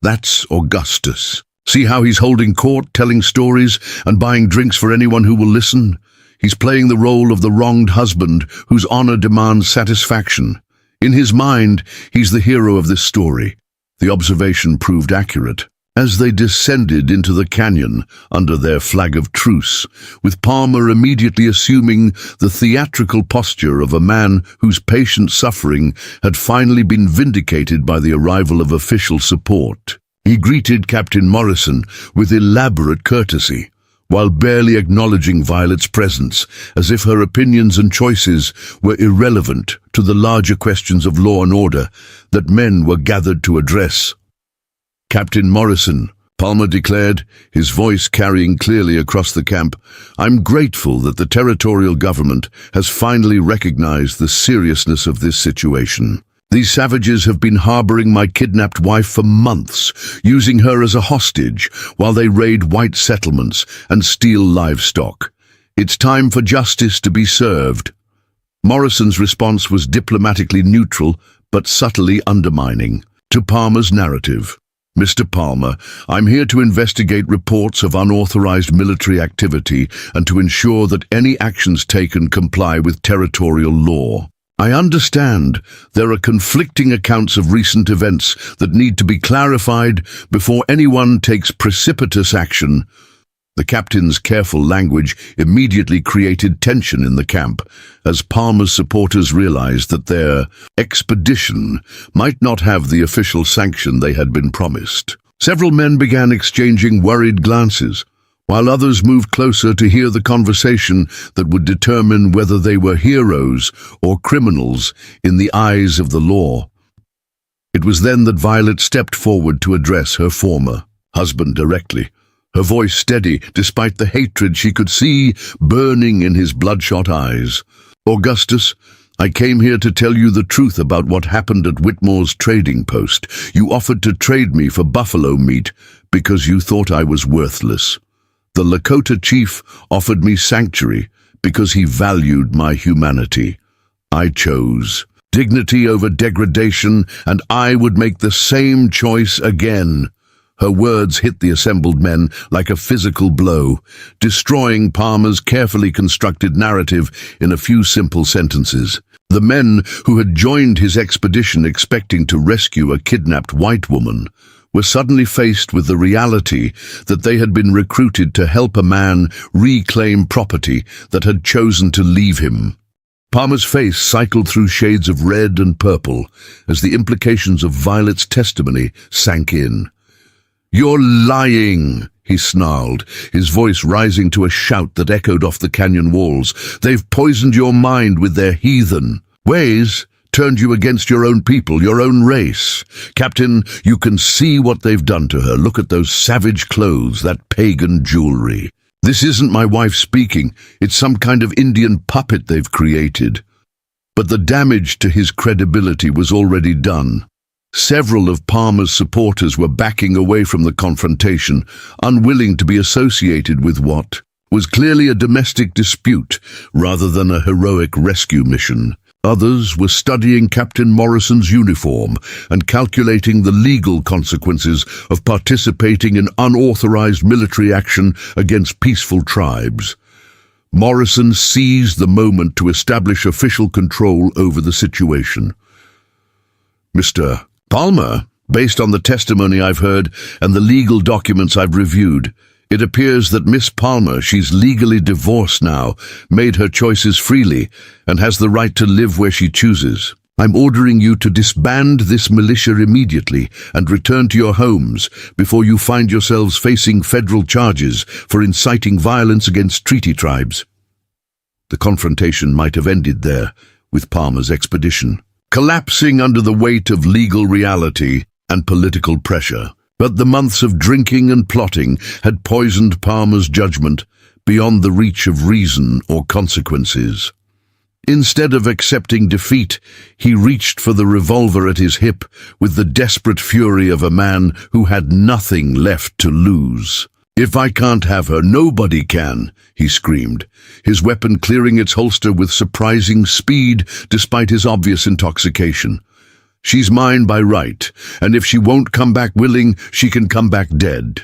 That's Augustus. See how he's holding court, telling stories, and buying drinks for anyone who will listen? He's playing the role of the wronged husband whose honor demands satisfaction. In his mind, he's the hero of this story. The observation proved accurate. As they descended into the canyon under their flag of truce, with Palmer immediately assuming the theatrical posture of a man whose patient suffering had finally been vindicated by the arrival of official support. He greeted Captain Morrison with elaborate courtesy, while barely acknowledging Violet's presence, as if her opinions and choices were irrelevant to the larger questions of law and order that men were gathered to address. Captain Morrison, Palmer declared, his voice carrying clearly across the camp, I'm grateful that the territorial government has finally recognized the seriousness of this situation. These savages have been harboring my kidnapped wife for months, using her as a hostage while they raid white settlements and steal livestock. It's time for justice to be served. Morrison's response was diplomatically neutral but subtly undermining, to Palmer's narrative. "Mr. Palmer, I'm here to investigate reports of unauthorized military activity and to ensure that any actions taken comply with territorial law. I understand there are conflicting accounts of recent events that need to be clarified before anyone takes precipitous action." The captain's careful language immediately created tension in the camp, as Palmer's supporters realized that their expedition might not have the official sanction they had been promised. Several men began exchanging worried glances, while others moved closer to hear the conversation that would determine whether they were heroes or criminals in the eyes of the law. It was then that Violet stepped forward to address her former husband directly, her voice steady despite the hatred she could see burning in his bloodshot eyes. "Augustus, I came here to tell you the truth about what happened at Whitmore's trading post. You offered to trade me for buffalo meat because you thought I was worthless. The Lakota chief offered me sanctuary because he valued my humanity. I chose dignity over degradation, and I would make the same choice again." Her words hit the assembled men like a physical blow, destroying Palmer's carefully constructed narrative in a few simple sentences. The men who had joined his expedition expecting to rescue a kidnapped white woman were suddenly faced with the reality that they had been recruited to help a man reclaim property that had chosen to leave him. Palmer's face cycled through shades of red and purple as the implications of Violet's testimony sank in. "You're lying," he snarled, his voice rising to a shout that echoed off the canyon walls. "They've poisoned your mind with their heathen ways, turned you against your own people, your own race. Captain, you can see what they've done to her. Look at those savage clothes, that pagan jewelry. This isn't my wife speaking. It's some kind of Indian puppet they've created." But the damage to his credibility was already done. Several of Palmer's supporters were backing away from the confrontation, unwilling to be associated with what was clearly a domestic dispute rather than a heroic rescue mission. Others were studying Captain Morrison's uniform and calculating the legal consequences of participating in unauthorized military action against peaceful tribes. Morrison seized the moment to establish official control over the situation. "Mr. Palmer, based on the testimony I've heard and the legal documents I've reviewed, it appears that Miss Palmer, she's legally divorced now, made her choices freely, and has the right to live where she chooses. I'm ordering you to disband this militia immediately and return to your homes before you find yourselves facing federal charges for inciting violence against treaty tribes." The confrontation might have ended there, with Palmer's expedition collapsing under the weight of legal reality and political pressure. But the months of drinking and plotting had poisoned Palmer's judgment beyond the reach of reason or consequences. Instead of accepting defeat, he reached for the revolver at his hip with the desperate fury of a man who had nothing left to lose. "If I can't have her, nobody can," he screamed, his weapon clearing its holster with surprising speed despite his obvious intoxication. "She's mine by right, and if she won't come back willing, she can come back dead."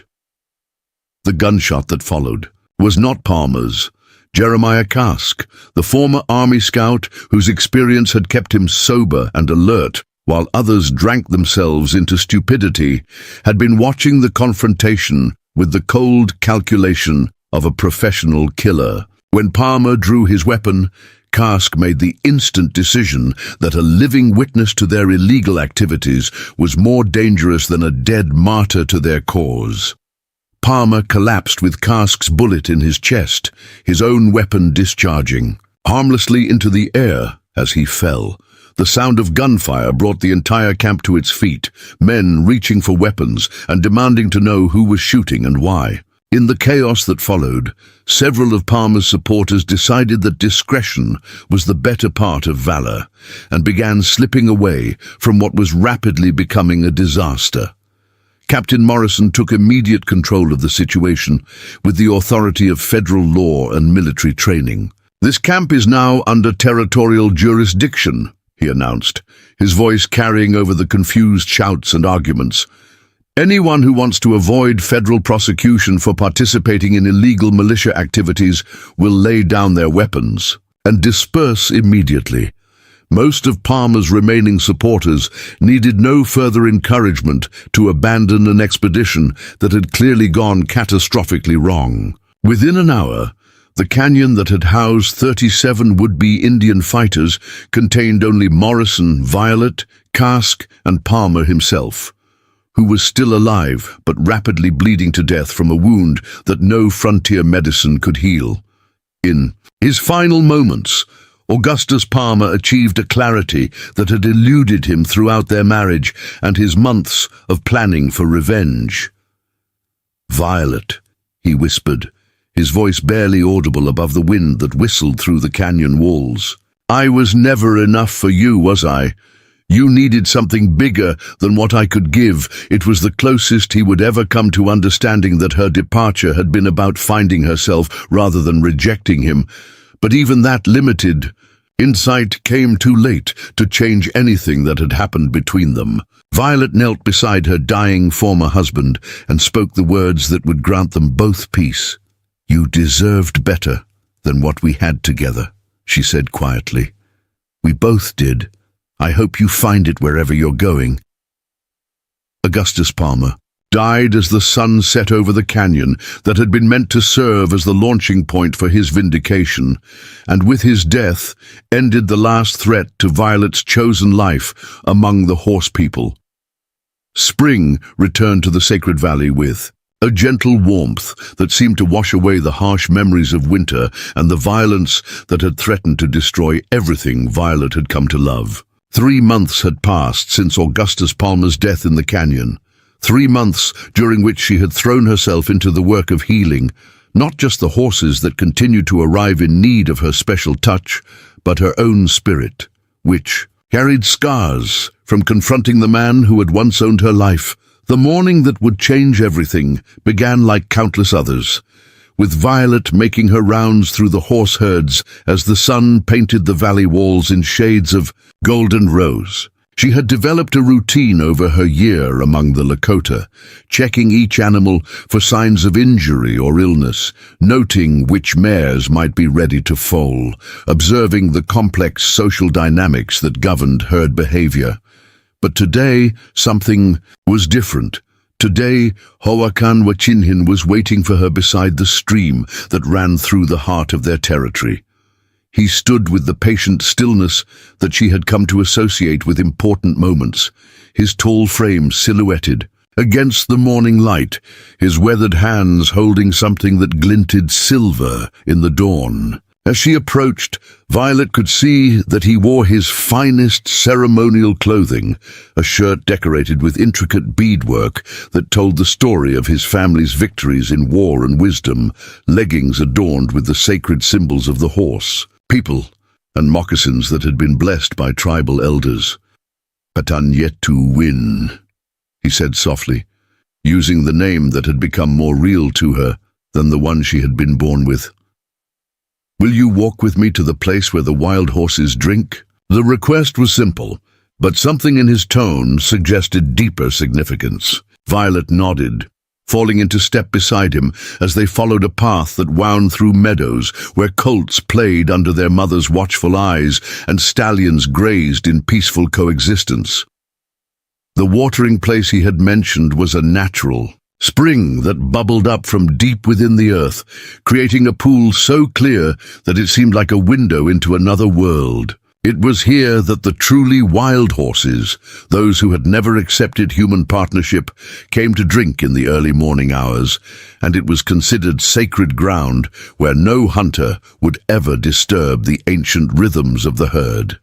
The gunshot that followed was not Palmer's. Jeremiah Kask, the former Army scout whose experience had kept him sober and alert, while others drank themselves into stupidity, had been watching the confrontation with the cold calculation of a professional killer. When Palmer drew his weapon, Kask made the instant decision that a living witness to their illegal activities was more dangerous than a dead martyr to their cause. Palmer collapsed with Kask's bullet in his chest, his own weapon discharging harmlessly into the air as he fell. The sound of gunfire brought the entire camp to its feet, men reaching for weapons and demanding to know who was shooting and why. In the chaos that followed, several of Palmer's supporters decided that discretion was the better part of valor and began slipping away from what was rapidly becoming a disaster. Captain Morrison took immediate control of the situation with the authority of federal law and military training. "This camp is now under territorial jurisdiction," he announced, his voice carrying over the confused shouts and arguments. Anyone who wants to avoid federal prosecution for participating in illegal militia activities will lay down their weapons and disperse immediately. Most of Palmer's remaining supporters needed no further encouragement to abandon an expedition that had clearly gone catastrophically wrong. Within an hour, the canyon that had housed 37 would-be Indian fighters contained only Morrison, Violet, Cask, and Palmer himself, who was still alive but rapidly bleeding to death from a wound that no frontier medicine could heal. In his final moments, Augustus Palmer achieved a clarity that had eluded him throughout their marriage and his months of planning for revenge. "Violet," he whispered, his voice barely audible above the wind that whistled through the canyon walls. "I was never enough for you, was I? You needed something bigger than what I could give." It was the closest he would ever come to understanding that her departure had been about finding herself rather than rejecting him. But even that limited insight came too late to change anything that had happened between them. Violet knelt beside her dying former husband and spoke the words that would grant them both peace. "You deserved better than what we had together," she said quietly. "We both did. I hope you find it wherever you're going." Augustus Palmer died as the sun set over the canyon that had been meant to serve as the launching point for his vindication, and with his death ended the last threat to Violet's chosen life among the horse people. Spring returned to the Sacred Valley with a gentle warmth that seemed to wash away the harsh memories of winter and the violence that had threatened to destroy everything Violet had come to love. 3 months had passed since Augustus Palmer's death in the canyon. 3 months during which she had thrown herself into the work of healing, not just the horses that continued to arrive in need of her special touch, but her own spirit, which carried scars from confronting the man who had once owned her life. The morning that would change everything began like countless others, with Violet making her rounds through the horse herds as the sun painted the valley walls in shades of golden rose. She had developed a routine over her year among the Lakota, checking each animal for signs of injury or illness, noting which mares might be ready to foal, observing the complex social dynamics that governed herd behavior. But today, something was different. Today, Hoakan Wachinhin was waiting for her beside the stream that ran through the heart of their territory. He stood with the patient stillness that she had come to associate with important moments, his tall frame silhouetted against the morning light, his weathered hands holding something that glinted silver in the dawn. As she approached, Violet could see that he wore his finest ceremonial clothing, a shirt decorated with intricate beadwork that told the story of his family's victories in war and wisdom, leggings adorned with the sacred symbols of the horse, people, and moccasins that had been blessed by tribal elders. "Patan yet to win," he said softly, using the name that had become more real to her than the one she had been born with. "Will you walk with me to the place where the wild horses drink?" The request was simple, but something in his tone suggested deeper significance. Violet nodded, falling into step beside him as they followed a path that wound through meadows where colts played under their mother's watchful eyes and stallions grazed in peaceful coexistence. The watering place he had mentioned was a natural spring that bubbled up from deep within the earth, creating a pool so clear that it seemed like a window into another world. It was here that the truly wild horses, those who had never accepted human partnership, came to drink in the early morning hours, and it was considered sacred ground where no hunter would ever disturb the ancient rhythms of the herd.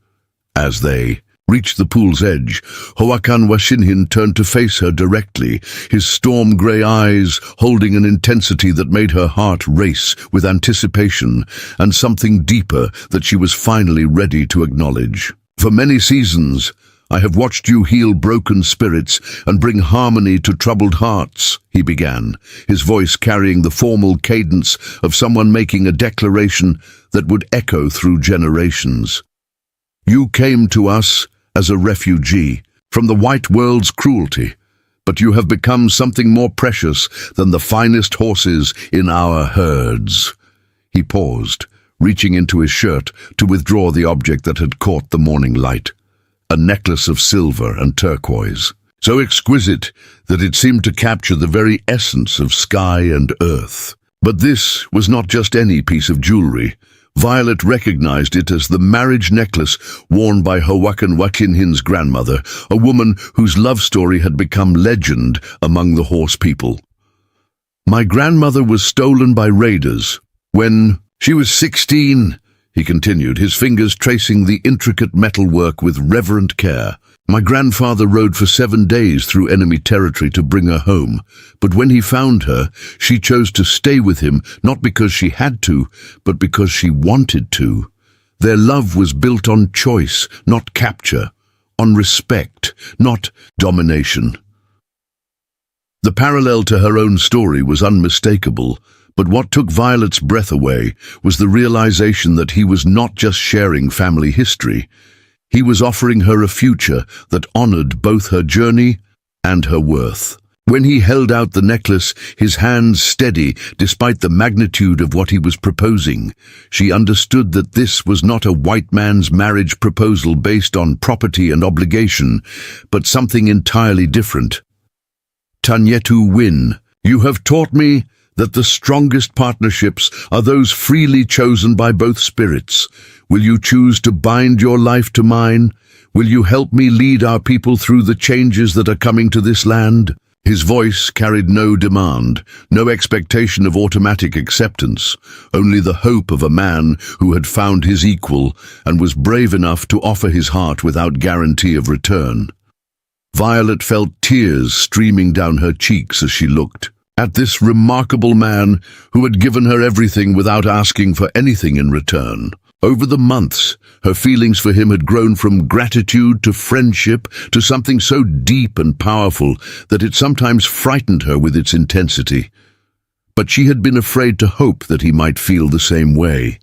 As they reached the pool's edge, Hoakan Washinhin turned to face her directly, his storm-grey eyes holding an intensity that made her heart race with anticipation and something deeper that she was finally ready to acknowledge. "For many seasons, I have watched you heal broken spirits and bring harmony to troubled hearts," he began, his voice carrying the formal cadence of someone making a declaration that would echo through generations. You came to us as a refugee from the white world's cruelty, but you have become something more precious than the finest horses in our herds." He paused, reaching into his shirt to withdraw the object that had caught the morning light. A necklace of silver and turquoise, so exquisite that it seemed to capture the very essence of sky and earth. But this was not just any piece of jewelry. Violet recognized it as the marriage necklace worn by Howakan Wachinhin's grandmother, a woman whose love story had become legend among the horse people. "My grandmother was stolen by raiders when she was 16, he continued, his fingers tracing the intricate metalwork with reverent care. "My grandfather rode for 7 days through enemy territory to bring her home, but when he found her, she chose to stay with him, not because she had to, but because she wanted to. Their love was built on choice, not capture, on respect, not domination." The parallel to her own story was unmistakable, but what took Violet's breath away was the realization that he was not just sharing family history. He was offering her a future that honored both her journey and her worth. When he held out the necklace, his hands steady despite the magnitude of what he was proposing, she understood that this was not a white man's marriage proposal based on property and obligation, but something entirely different. "Tanyetu Win, you have taught me that the strongest partnerships are those freely chosen by both spirits. Will you choose to bind your life to mine? Will you help me lead our people through the changes that are coming to this land?" His voice carried no demand, no expectation of automatic acceptance, only the hope of a man who had found his equal and was brave enough to offer his heart without guarantee of return. Violet felt tears streaming down her cheeks as she looked at this remarkable man who had given her everything without asking for anything in return. Over the months, her feelings for him had grown from gratitude to friendship to something so deep and powerful that it sometimes frightened her with its intensity. But she had been afraid to hope that he might feel the same way,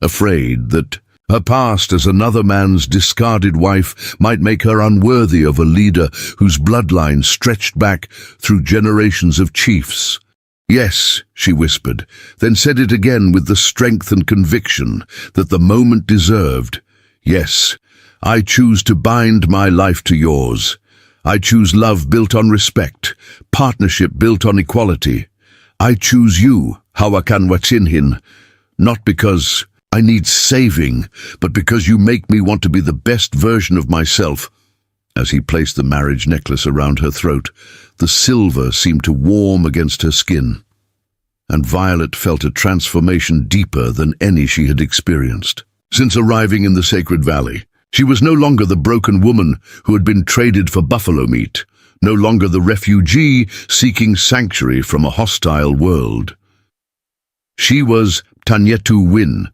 afraid that her past as another man's discarded wife might make her unworthy of a leader whose bloodline stretched back through generations of chiefs. "Yes," she whispered, then said it again with the strength and conviction that the moment deserved. "Yes, I choose to bind my life to yours. I choose love built on respect, partnership built on equality. I choose you, Howakan Wachinhin, not because I need saving, but because you make me want to be the best version of myself." As he placed the marriage necklace around her throat, the silver seemed to warm against her skin, and Violet felt a transformation deeper than any she had experienced. Since arriving in the sacred valley, she was no longer the broken woman who had been traded for buffalo meat, no longer the refugee seeking sanctuary from a hostile world. She was Tanyetu Win,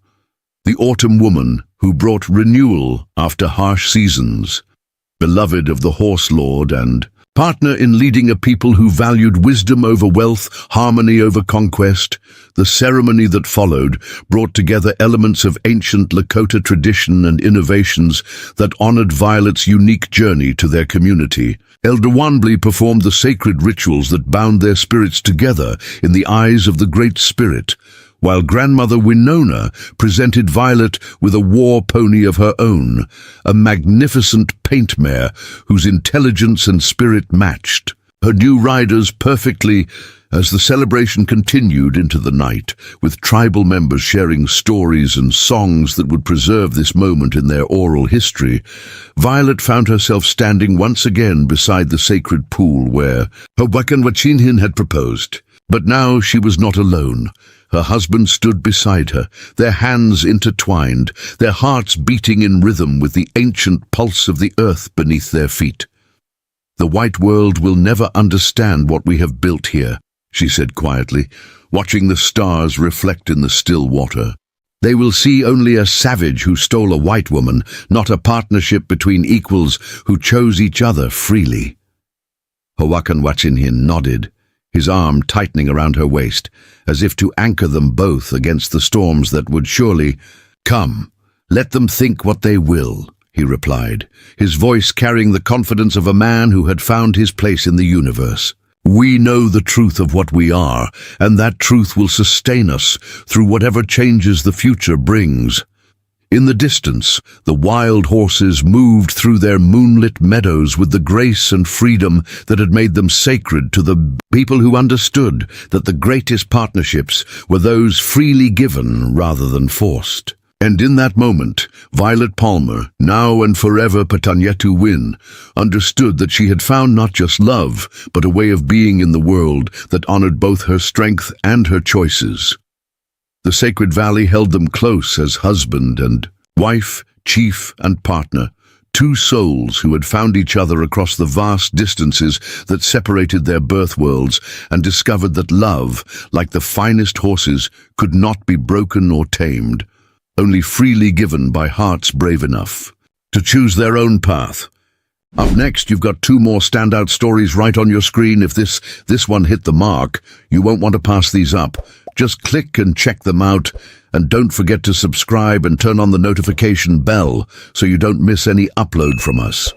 the autumn woman who brought renewal after harsh seasons, beloved of the horse lord and partner in leading a people who valued wisdom over wealth, harmony over conquest. The ceremony that followed brought together elements of ancient Lakota tradition and innovations that honored Violet's unique journey to their community. Elder Wanbli performed the sacred rituals that bound their spirits together in the eyes of the Great Spirit, while Grandmother Winona presented Violet with a war pony of her own, a magnificent paint mare whose intelligence and spirit matched her new riders perfectly. As the celebration continued into the night, with tribal members sharing stories and songs that would preserve this moment in their oral history, Violet found herself standing once again beside the sacred pool where Howakan Wachinhin had proposed. But now she was not alone. Her husband stood beside her, their hands intertwined, their hearts beating in rhythm with the ancient pulse of the earth beneath their feet. "The white world will never understand what we have built here," she said quietly, watching the stars reflect in the still water. "They will see only a savage who stole a white woman, not a partnership between equals who chose each other freely." Howakan Wachinhin nodded, his arm tightening around her waist, as if to anchor them both against the storms that would surely come. "Let them think what they will," he replied, his voice carrying the confidence of a man who had found his place in the universe. "We know the truth of what we are, and that truth will sustain us through whatever changes the future brings." In the distance, the wild horses moved through their moonlit meadows with the grace and freedom that had made them sacred to the people who understood that the greatest partnerships were those freely given rather than forced. And in that moment, Violet Palmer, now and forever Patanyetu Win, understood that she had found not just love, but a way of being in the world that honored both her strength and her choices. The sacred valley held them close as husband and wife, chief and partner, two souls who had found each other across the vast distances that separated their birth worlds and discovered that love, like the finest horses, could not be broken or tamed, only freely given by hearts brave enough to choose their own path. Up next, you've got two more standout stories right on your screen. If this one hit the mark, you won't want to pass these up. Just click and check them out, and don't forget to subscribe and turn on the notification bell so you don't miss any upload from us.